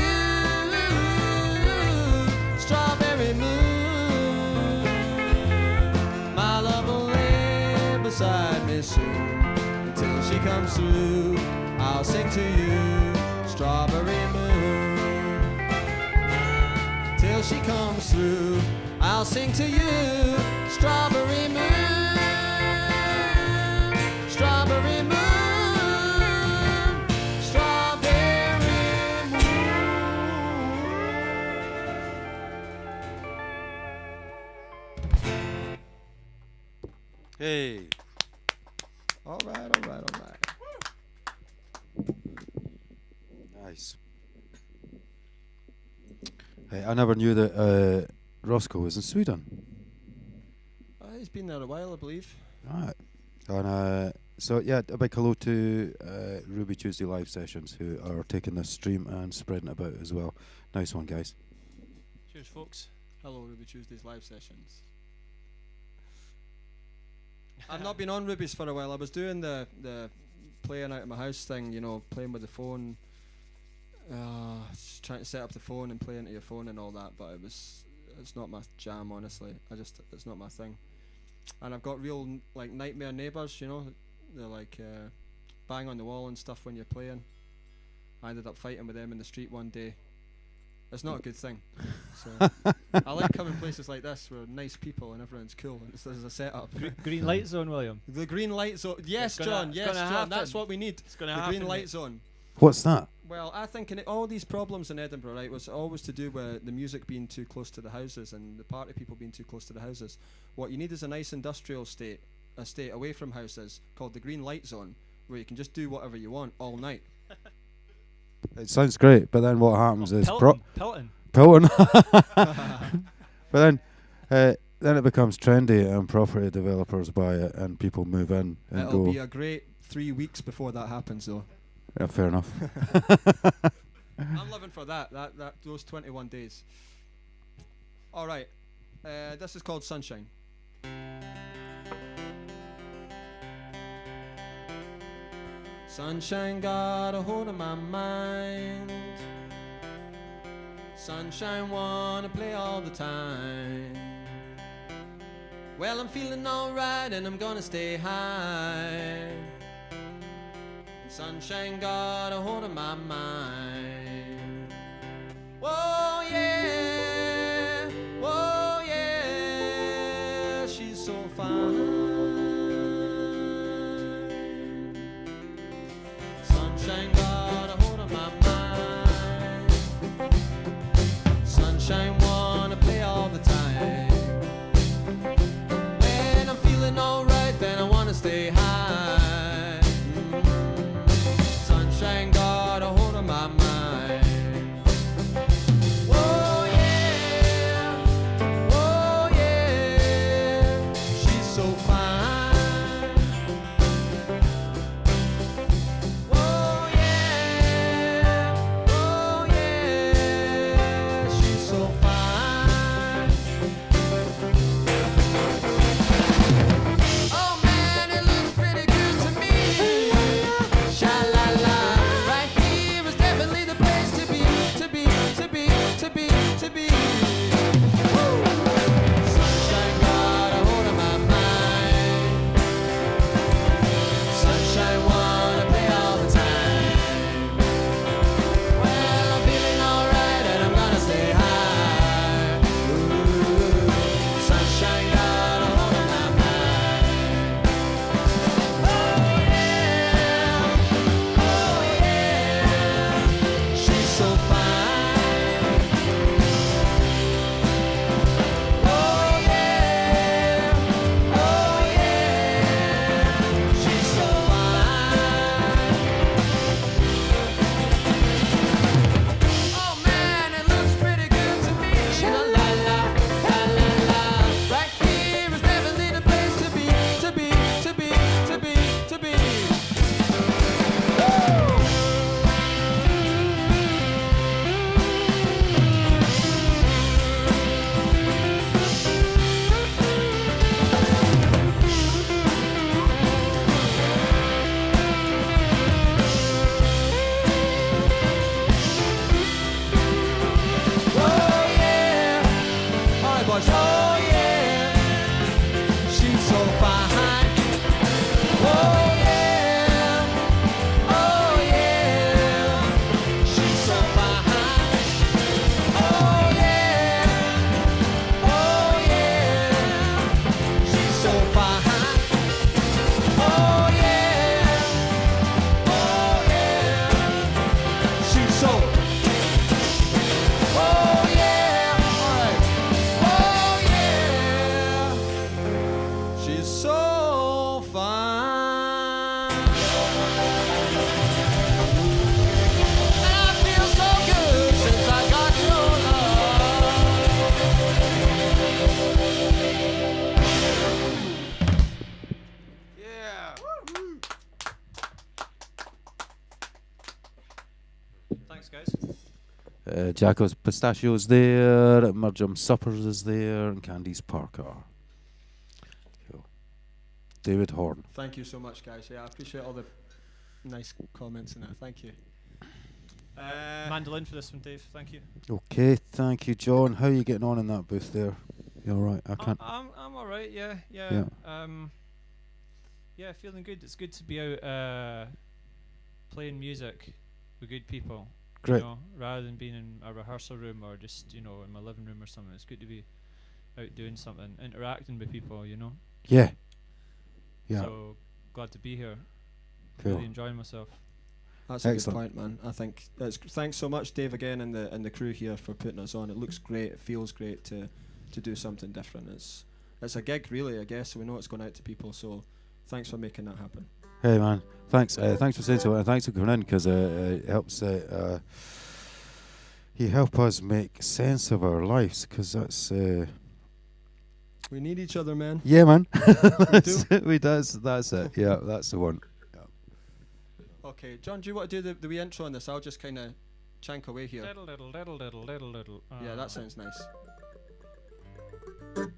Strawberry moon, my love will lay beside me soon. Until she comes through, I'll sing to you, Strawberry moon. Till she comes through, I'll sing to you, Strawberry moon. Strawberry moon. Strawberry moon.
Hey.
All right.
Nice. Hey, I never knew that Roscoe was in Sweden.
He's been there a while, I believe.
Right. And so yeah, a big hello to Ruby Tuesday live sessions who are taking this stream and spreading it about as well. Nice one, guys.
Cheers, folks.
Hello, Ruby Tuesday's live sessions. I've not been on Ruby's for a while. I was doing the playing out of my house thing, you know, playing with the phone, just trying to set up the phone and play into your phone and all that. But it's not my jam, honestly. It's not my thing. And I've got real like nightmare neighbours, you know. They're like bang on the wall and stuff when you're playing. I ended up fighting with them in the street one day. It's not a good thing. So I like coming places like this where nice people and everyone's cool and there's a setup.
Green light zone, William.
The green light zone. Yes,
It's gonna-
John.
it's
Yes,
gonna
John.
happen.
That's what we need.
It's gonna
The
happen.
green light
mate.
zone.
What's that?
Well, I think all these problems in Edinburgh, right, was always to do with the music being too close to the houses and the party people being too close to the houses. What you need is a nice industrial estate away from houses called the green light zone, where you can just do whatever you want all night.
It sounds great, but then what happens is
Pelton.
Pilton. But then it becomes trendy and property developers buy it and people move in and
It'll
go.
be a great 3 weeks before that happens, though.
Yeah, fair enough.
I'm living for that those 21 days. All right, this is called Sunshine. Sunshine got a hold of my mind. Sunshine wanna play all the time. Well, I'm feeling alright and I'm gonna stay high. Sunshine got a hold of my mind. Whoa, yeah, whoa, yeah, she's so fine. Sunshine got a hold of my mind. Sunshine wanna play all the time. When I'm feeling alright, then I wanna stay high. Sunshine got a hold of my mind. Whoa, yeah, whoa, yeah, she's so fine. Whoa, yeah, she's so fine. Oh man, it looks pretty good to me. Sha-la-la, right here is definitely the place to be, to be, to be, to be, to be. Woo! Sunshine got a hold of my mind. Sunshine wanna play all the time. Well, I'm feeling alright and I'm gonna stay high. Ooh, sunshine got a hold of my mind. Oh yeah, she's so fine. Oh yeah, she's so fine. Oh man, it looks pretty good to me. Sha-la-la, la-la-la. Right here is definitely the place to be, to be, to be, to be, to be. Woo! Oh yeah, all right, boys. Oh yeah, she's so fine. Oh yeah, she's so fine. Oh yeah, she's so fine. Oh yeah, she's so. Oh yeah, alright. Oh yeah, she's so fine. And I feel so good since I got your love. Yeah.
Thanks, guys.
Jacko's Pistachios there, Merjum Suppers is there, and Candy's Parker. Cool. David Horn.
Thank you so much, guys. Yeah, I appreciate all the nice comments and that. Thank you.
Mandolin for this one, Dave. Thank you.
Okay, thank you, John. How are you getting on in that booth there? You all right? I can't.
I'm all right. Yeah.
Yeah.
Yeah, feeling good. It's good to be out playing music with good people.
Great.
You know, rather than being in a rehearsal room or just, you know, in my living room or something. It's good to be out doing something, interacting with people, you know.
Yeah. Yeah.
So glad to be here.
Cool.
Really enjoying myself.
That's a good
Excellent.
point, man. I think thanks so much, Dave, again, and the crew here for putting us on. It looks great. It feels great to do something different. It's a gig, really, I guess. So we know it's going out to people. So thanks for making that happen.
Hey, man. Thanks. Thanks for saying so, and thanks for coming in, because it helps. You help us make sense of our lives, because that's.
We need each other, man.
Yeah, man.
We do.
That's it. Yeah, that's the one.
Okay, John, do you want to do the wee intro on this? I'll just kind of chank away here.
Little.
Yeah, that sounds nice.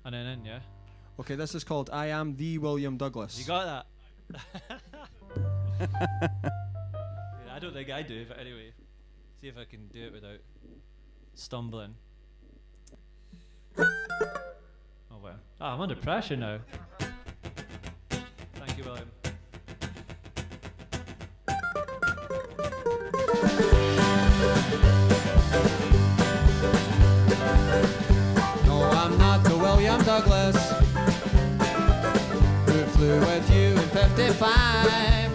And then in, yeah.
Okay, this is called I Am the William Douglas.
You got that? Yeah, I don't think I do, but anyway. See if I can do it without stumbling. Oh well. Ah, I'm under pressure now. Thank you, William.
No, I'm not the William Douglas who flew with you in 55.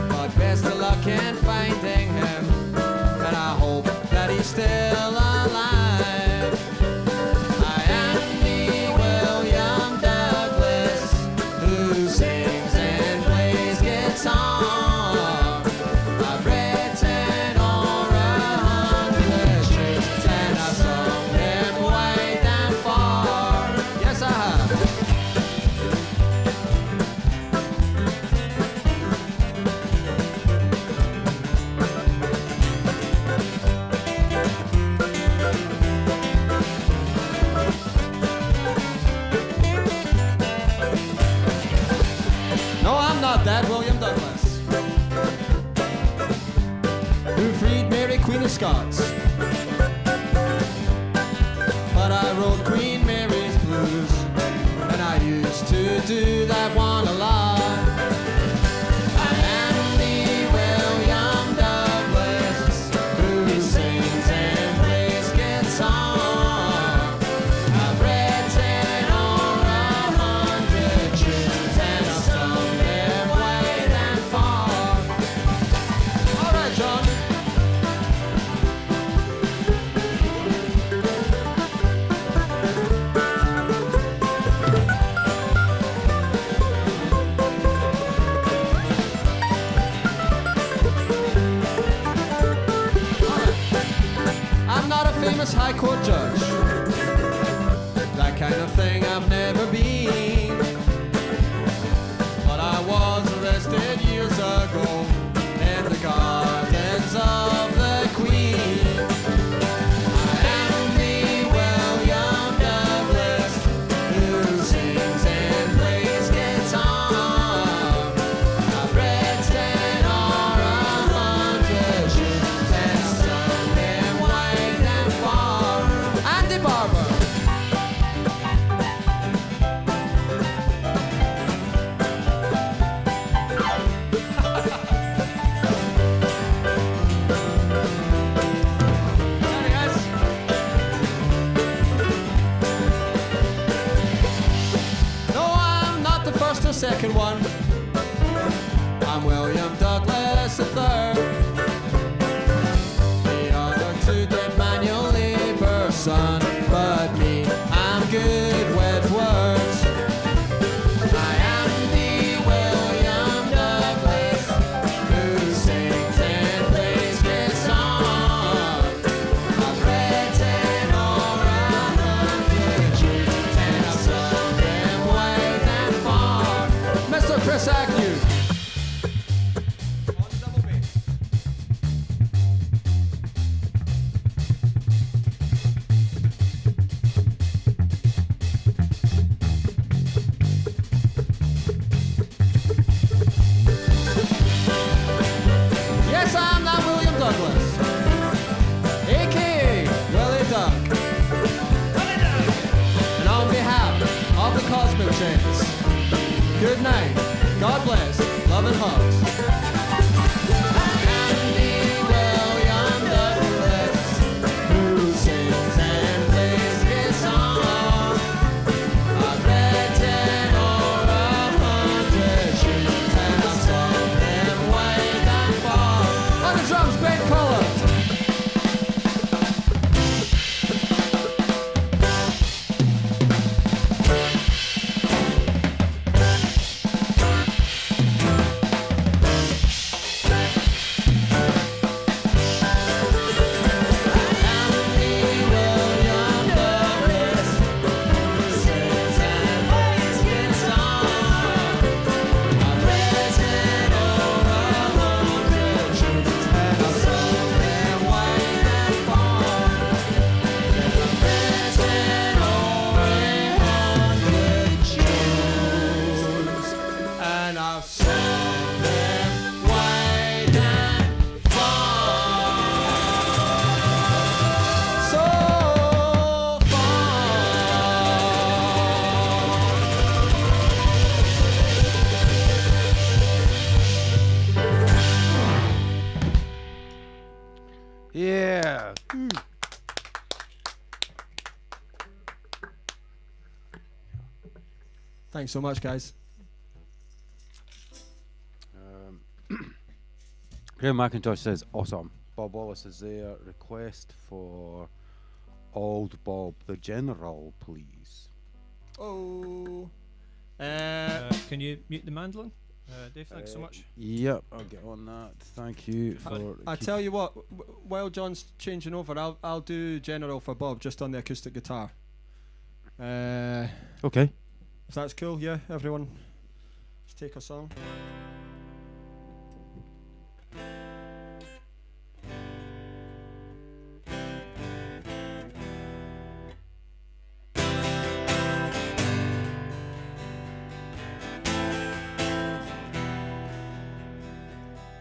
But best of luck in finding him, and I hope that he's still alive. I am the William Douglas who sings and plays guitar. I've written over 100 streets and I've sung them wide and far. Yes, I have. No, I'm not that William Douglas who freed Mary, Queen of Scots. But I wrote Queen Mary's blues, and I used to do that one a lot. I am the William Douglas who sings and plays guitar. I've written over 100 tunes and I've sung them wide and far. All right, John. I'm not a famous high court judge. That kind of thing I've never been. But I was arrested years ago in the gardens of the Queen. I am the William Douglas who sings and plays guitar. I've written over 100 tunes and sung them wide and far. Andy Barbour. Howdy, guys. No, I'm not the first or second one. I'm William Douglas III. The other two did manual labor, son, but me, I'm good with words. I am the William Douglas who sings and plays guitar. I've written over 100 tunes and I've sung them wide and far. Mr. Chris
Yeah.
Thanks so much, guys.
Graham McIntosh says, awesome. Bob Wallace is there. Request for Old Bob the General, please.
Oh.
Can you mute the mandolin? Dave, thanks so much.
Yep, I'll get on that. Thank you for.
I tell you what, while John's changing over, I'll do general for Bob just on the acoustic guitar.
Okay.
If that's cool, yeah, everyone. Just take a song.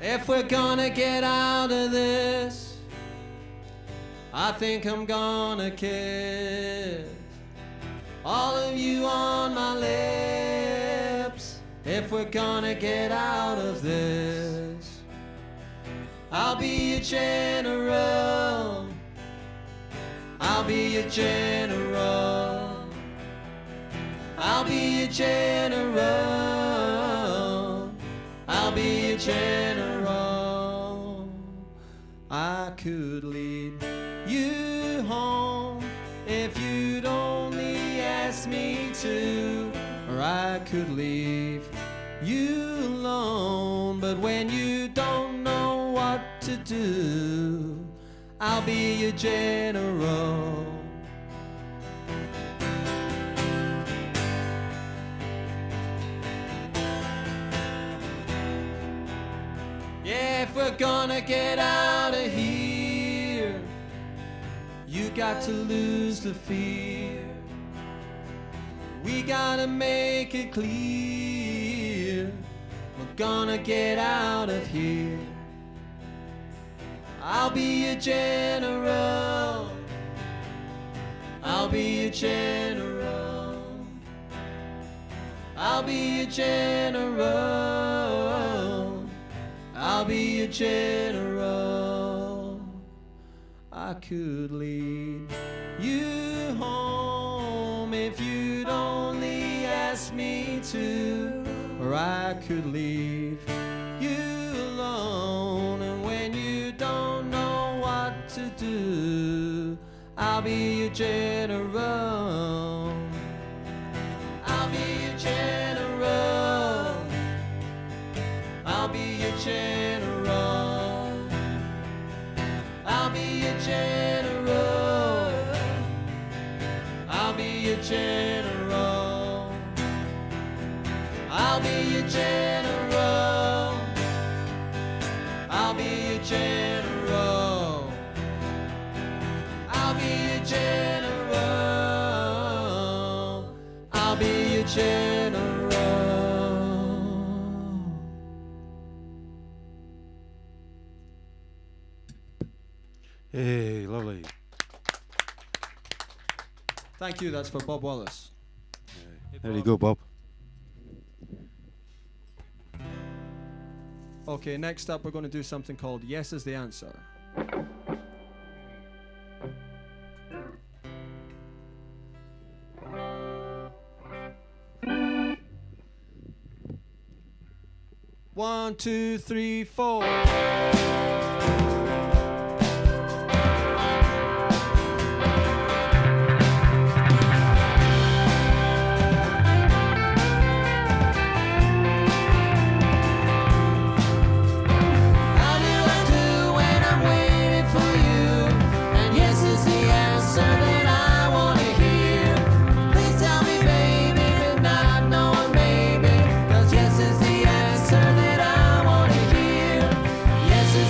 If we're gonna get out of this, I think I'm gonna kiss all of you on my lips. If we're gonna get out of this, I'll be a general. I'll be a general. I'll be a general. I'll be a general. I could lead you home if you'd only ask me to, or I could leave you alone. But when you don't know what to do, I'll be a general. Yeah, if we're gonna get out of here, you got to lose the fear. We gotta make it clear, we're gonna get out of here. I'll be a general. I'll be a general. I'll be a general. I'll be a general. I could lead you home if you'd only ask me to, or I could leave you alone. And when you don't know what to do, I'll be a general. I'll be a general. I'll be a general. I'll be a general. I'll be a general. I'll be a general. I'll be a general. I'll be a general. I'll be a general.
Hey, lovely.
Thank you, that's for Bob Wallace.
There you go, Bob.
Okay, next up we're going to do something called Yes is the Answer. One, two, three, four.
Yes is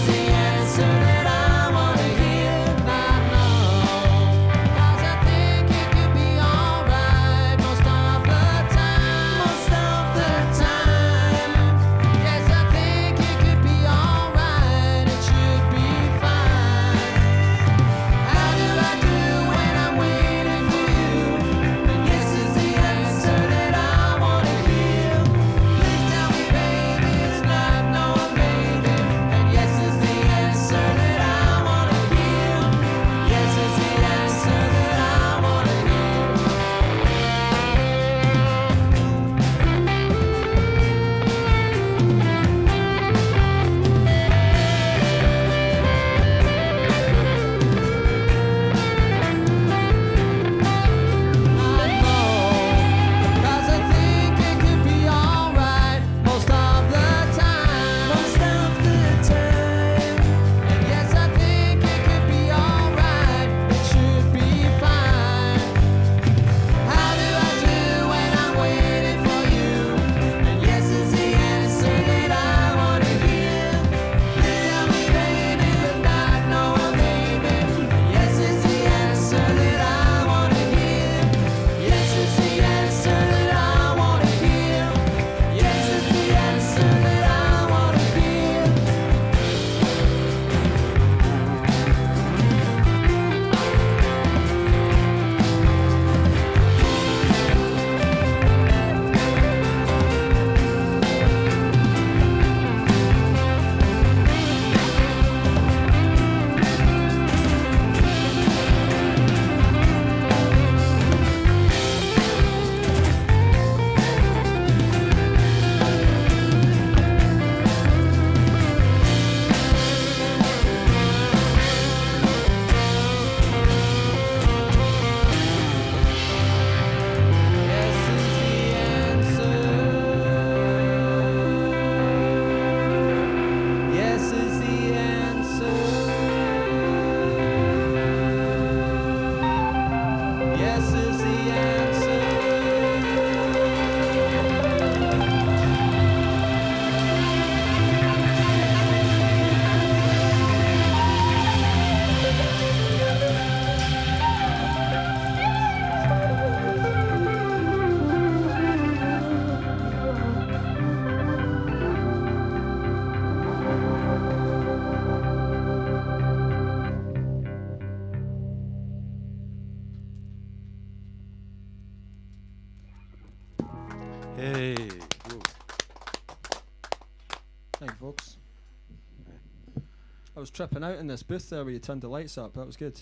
I was tripping out in this booth there where you turned the lights up. That was good.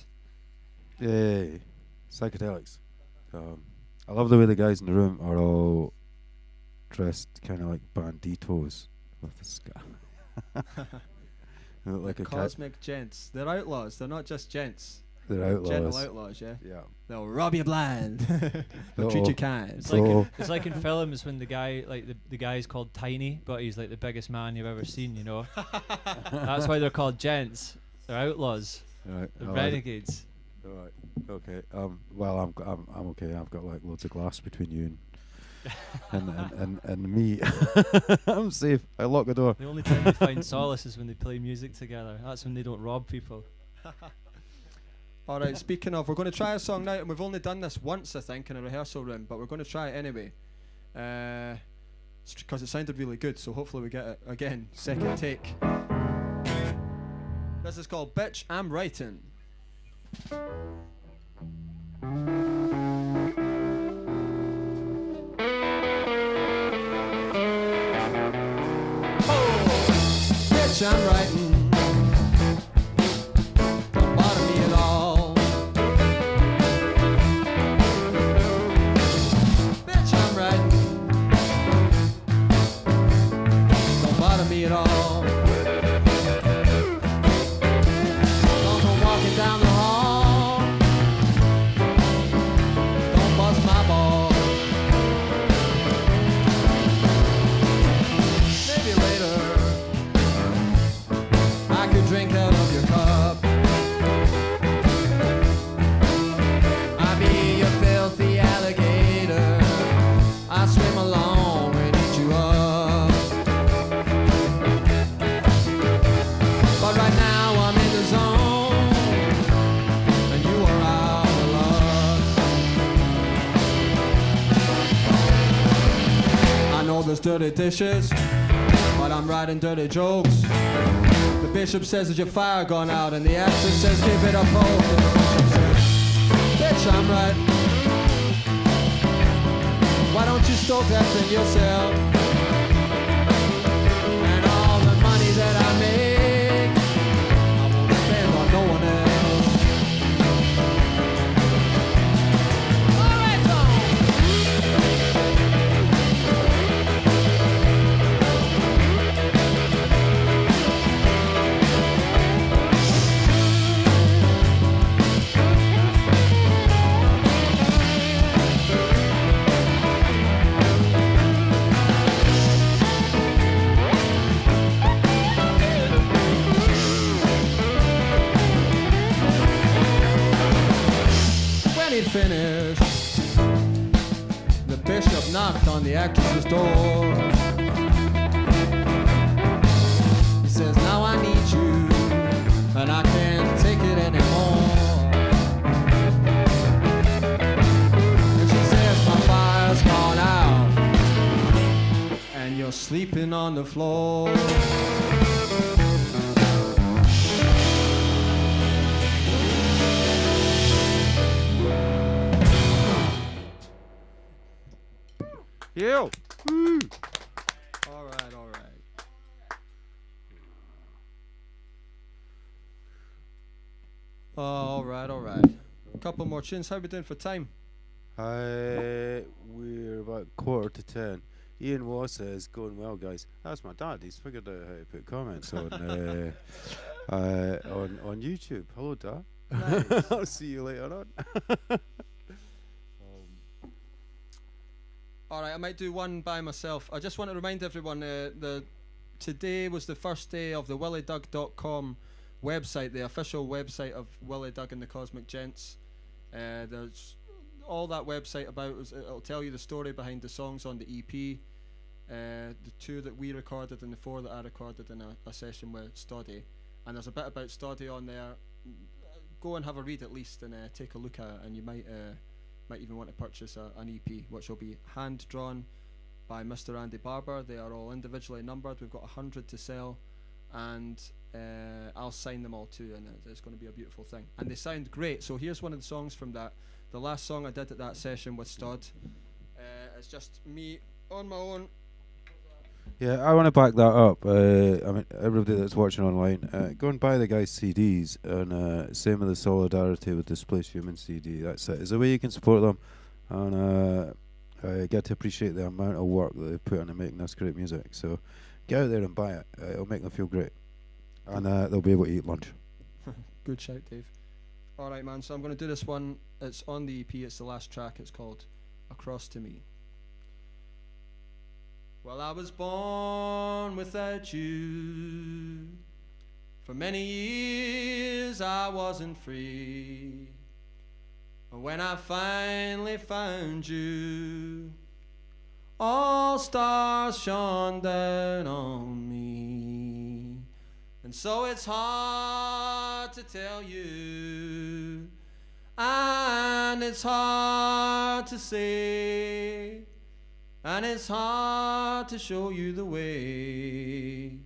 Yay. Psychedelics. I love the way the guys in the room are all dressed kind of like banditos with the scar. They look like a
Cosmic Gents. They're outlaws. They're not just gents.
They're outlaws.
Gentle outlaws, yeah.
Yeah.
They'll rob you blind. They'll treat you kind.
It's like in films when the guy, like the guy's called Tiny, but he's like the biggest man you've ever seen. You know. That's why they're called gents. They're outlaws.
Right.
They're renegades.
Right. Okay. Well, I'm okay. I've got like loads of glass between you and me. I'm safe. I lock the door.
The only time they find solace is when they play music together. That's when they don't rob people.
All right. Speaking of, we're going to try a song now, and we've only done this once, I think, in a rehearsal room, but we're going to try it anyway, because it sounded really good. So hopefully we get it again, second take. This is called "Bitch, I'm Writing." Bitch, I'm writing. Don't bother me at all. Bitch, I'm writing. Don't bother me at all. Don't go walking down the hall. Don't bust my ball. Maybe later I could drink out of your cup. I'd be a filthy alligator. I swim along and eat you up. But right now I'm in the zone, and you are out of luck. I know there's dirty dishes, but I'm writing dirty jokes. The bishop says there's your fire gone out, and the actress says give it a poke. And the bishop says, bitch, I'm right. Why don't you stoke that thing yourself? And all the money that I make, I won't spend on no one else. All right, Tom. When he'd finished, the bishop knocked on the actress's door. He says, now I need you, and I can't take it anymore. And she says, my fire's gone out, and you're sleeping on the floor.
Yeah.
All right, all right. All right, all right. A couple more tunes. How are we doing for time?
We're about 9:45. Ian Waugh says, going well, guys. That's my dad. He's figured out how to put comments on on YouTube. Hello, Dad.
Nice.
I'll see you later on.
All right, I might do one by myself. I just want to remind everyone today was the first day of the williedug.com website, the official website of Willie Dug and the Cosmic Gents. There's all that website about. It'll tell you the story behind the songs on the EP, the 2 that we recorded and the 4 that I recorded in a session with Stoddy. And there's a bit about Stoddy on there. Go and have a read at least, and take a look at it, and you might even want to purchase an EP, which will be hand drawn by Mr. Andy Barbour. They are all individually numbered. We've got 100 to sell, and I'll sign them all too, and it's going to be a beautiful thing. And they sound great. So here's one of the songs from that. The last song I did at that session with Stod. It's just me on my own.
Yeah, I want to back that up. I mean, everybody that's watching online, go and buy the guy's CDs, and same with the Solidarity with Displaced Human CD. That's it. It's a way you can support them, and get to appreciate the amount of work that they put into making this great music. So get out there and buy it. It'll make them feel great, and they'll be able to eat lunch.
Good shout, Dave. All right, man. So I'm going to do this one. It's on the EP. It's the last track. It's called Across to Me. Well, I was born without you. For many years I wasn't free. But when I finally found you, all stars shone down on me. And so it's hard to tell you, and it's hard to say, and it's hard to show you the way.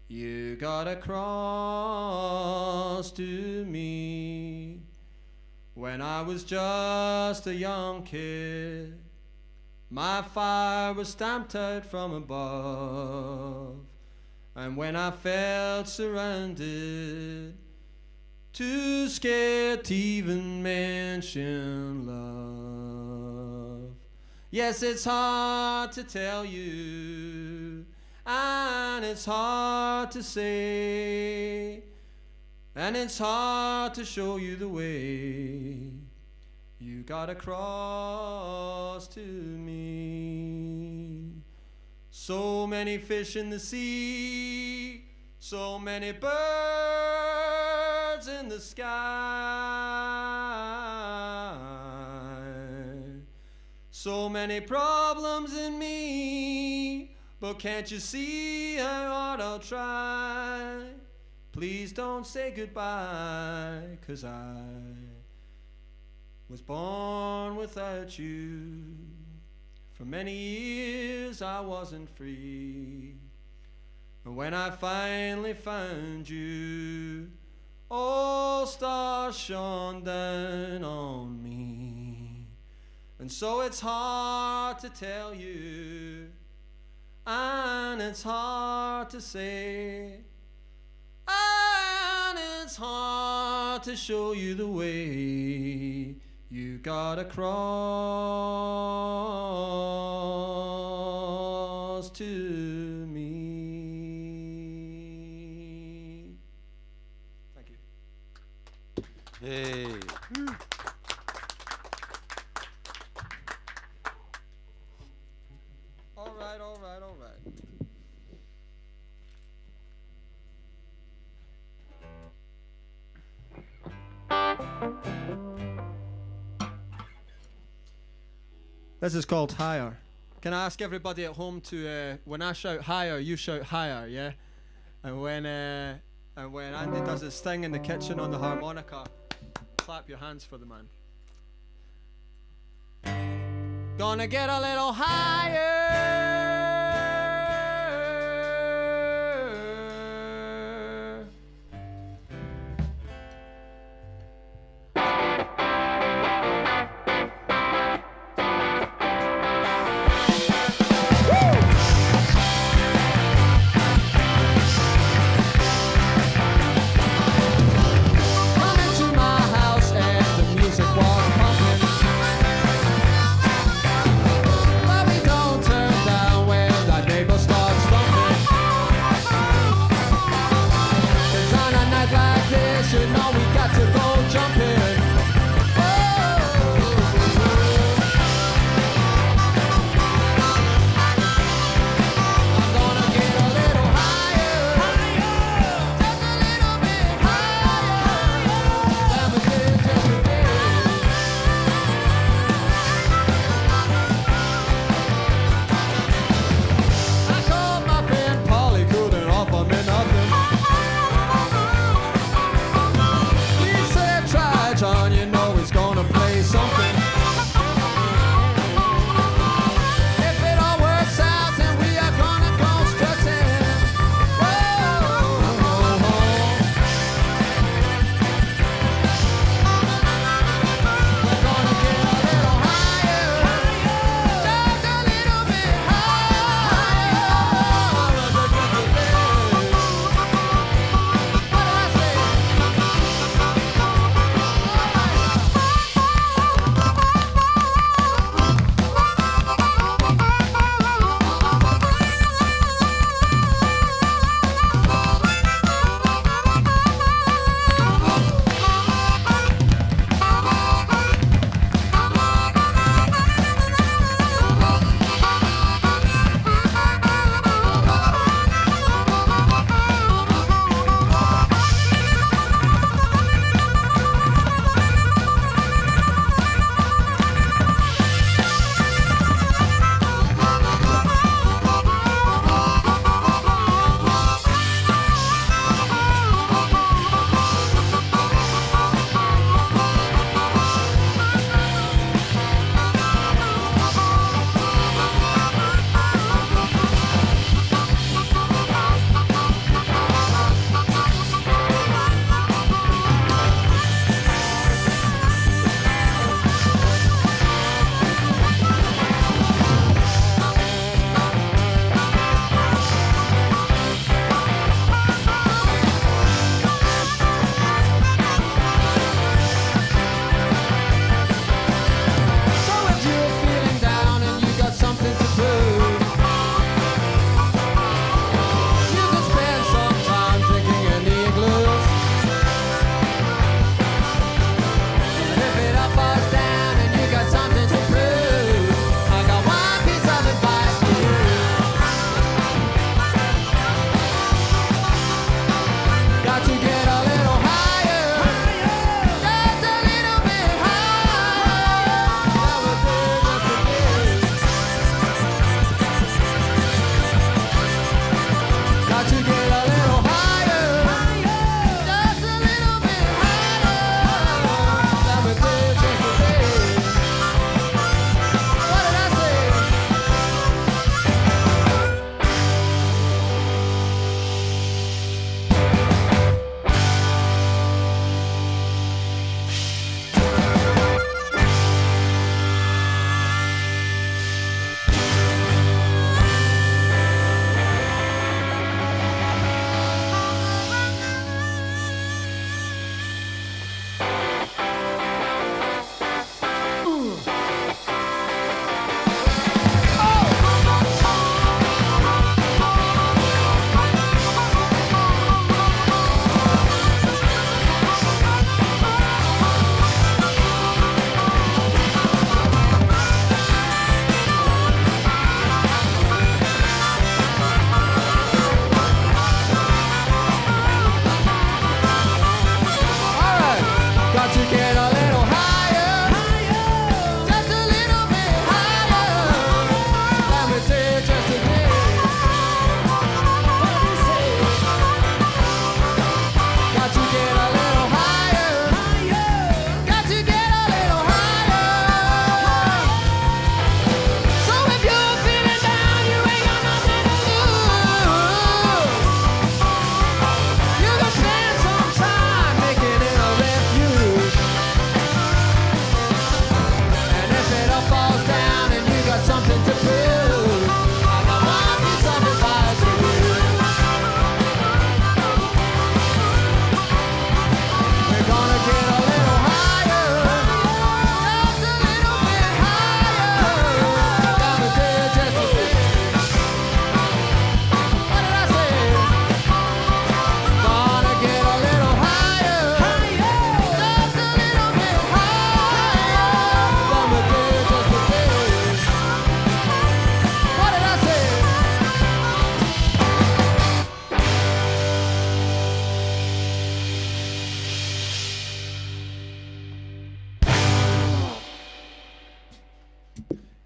You gotta cross to me. When I was just a young kid, my fire was stamped out from above. And when I felt surrounded, too scared to even mention love. Yes, it's hard to tell you, and it's hard to say, and it's hard to show you the way. You gotta cross to me. So many fish in the sea, so many birds in the sky, so many problems in me, but can't you see how hard I'll try? Please don't say goodbye, 'cause I was born without you. For many years I wasn't free. And when I finally found you, all stars shone down on me. And so it's hard to tell you, and it's hard to say, and it's hard to show you the way. You gotta cross to me. Thank you.
Hey.
All right, all right, all right. This is called Higher. Can I ask everybody at home to, when I shout higher, you shout higher, yeah? And when Andy does his thing in the kitchen on the harmonica, clap your hands for the man. Gonna get a little higher. Down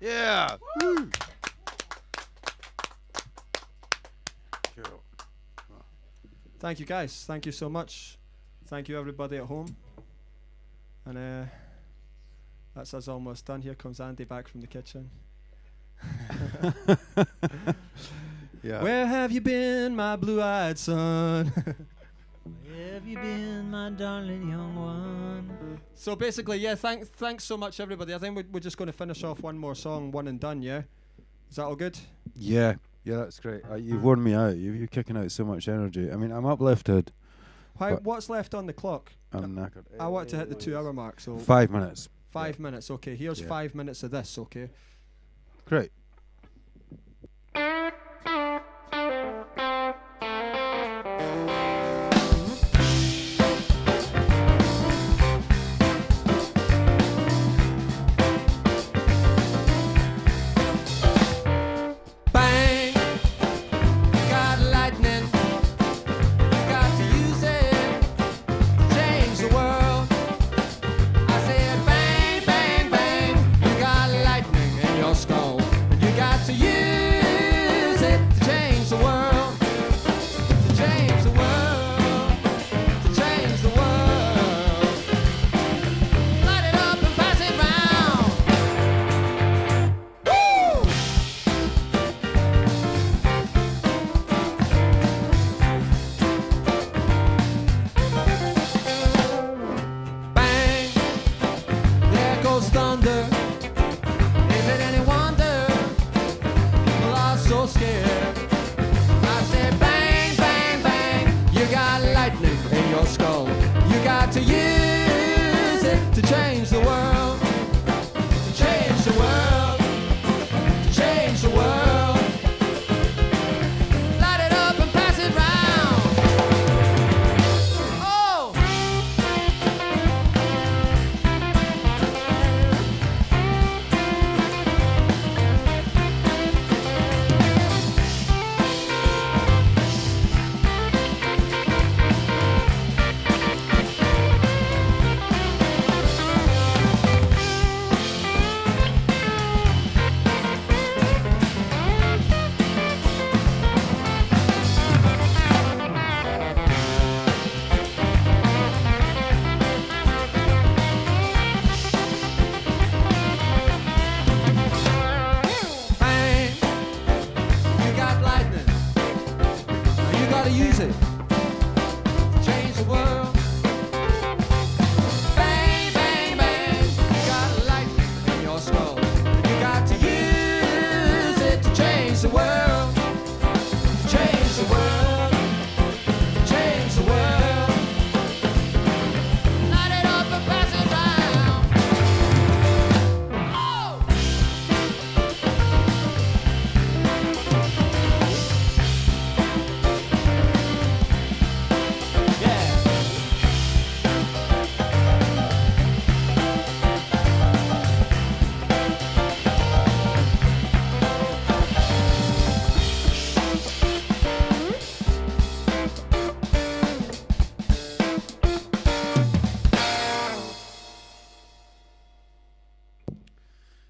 Yeah. Woo. Cool.
Thank you, guys. Thank you so much. Thank you, everybody at home. And that's us almost done. Here comes Andy back from the kitchen.
Yeah.
Where have you been, my blue-eyed son?
Where have you been, my darling young one?
So basically, yeah, thanks so much, everybody. I think we're just going to finish off one more song, one and done, yeah? Is that all good?
Yeah, that's great. You've worn me out. You're kicking out so much energy. I mean, I'm uplifted.
What's left on the clock?
I'm knackered.
I want to hit the 2 hour mark, so
5 minutes.
5 minutes, okay. Here's
Yeah.
5 minutes of this, okay?
Great.
Bang, got lightning, got to use it, change the world. I said bang, bang, bang, you got lightning in your skull, and you got to use it to change the world, to change the world, to change the world. Light it up and pass it round. Woo! Bang, there goes thunder. Is it any wonder people are so scared? I said bang, bang, bang, you got lightning in your skull. You got to use it to change the world, to change the world, to change the world. Light it up and pass it round. Oh! Bang, you got lightning. Now you gotta use it to change the world. Bang, bang, bang, you got lightning in your skull. You got to use it to change the world, to change the world, to change the world. Light it up and pass it round. Oh! Yeah.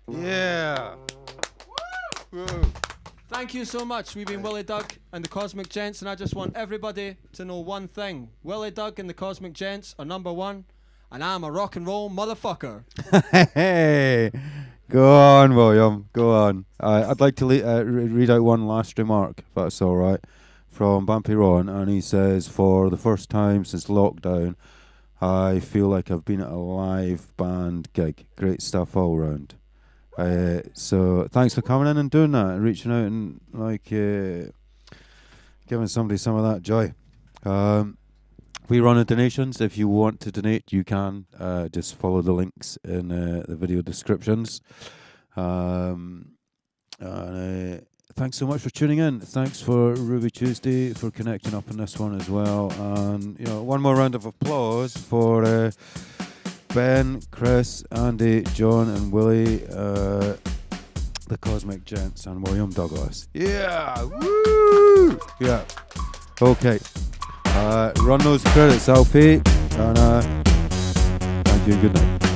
Yeah. Woo.
Thank you so much. We've been Willie Dug and the Cosmic Gents, and I just want everybody to know one thing. Willie Dug and the Cosmic Gents are number one, and I'm a rock and roll motherfucker.
Hey, go on, William. Go on. I'd like to read out one last remark, if that's all right, from Bumpy Ron, and he says, "For the first time since lockdown, I feel like I've been at a live band gig. Great stuff all round." So thanks for coming in and doing that, and reaching out and giving somebody some of that joy. We run a donations. If you want to donate, you can just follow the links in the video descriptions. Thanks so much for tuning in. Thanks for Ruby Tuesday for connecting up on this one as well. And one more round of applause for Ben, Chris, Andy, John, and Willie, the Cosmic Gents, and William Douglas. Yeah, woo! Yeah. Okay. Run those credits, Alfie, and thank you. Good night.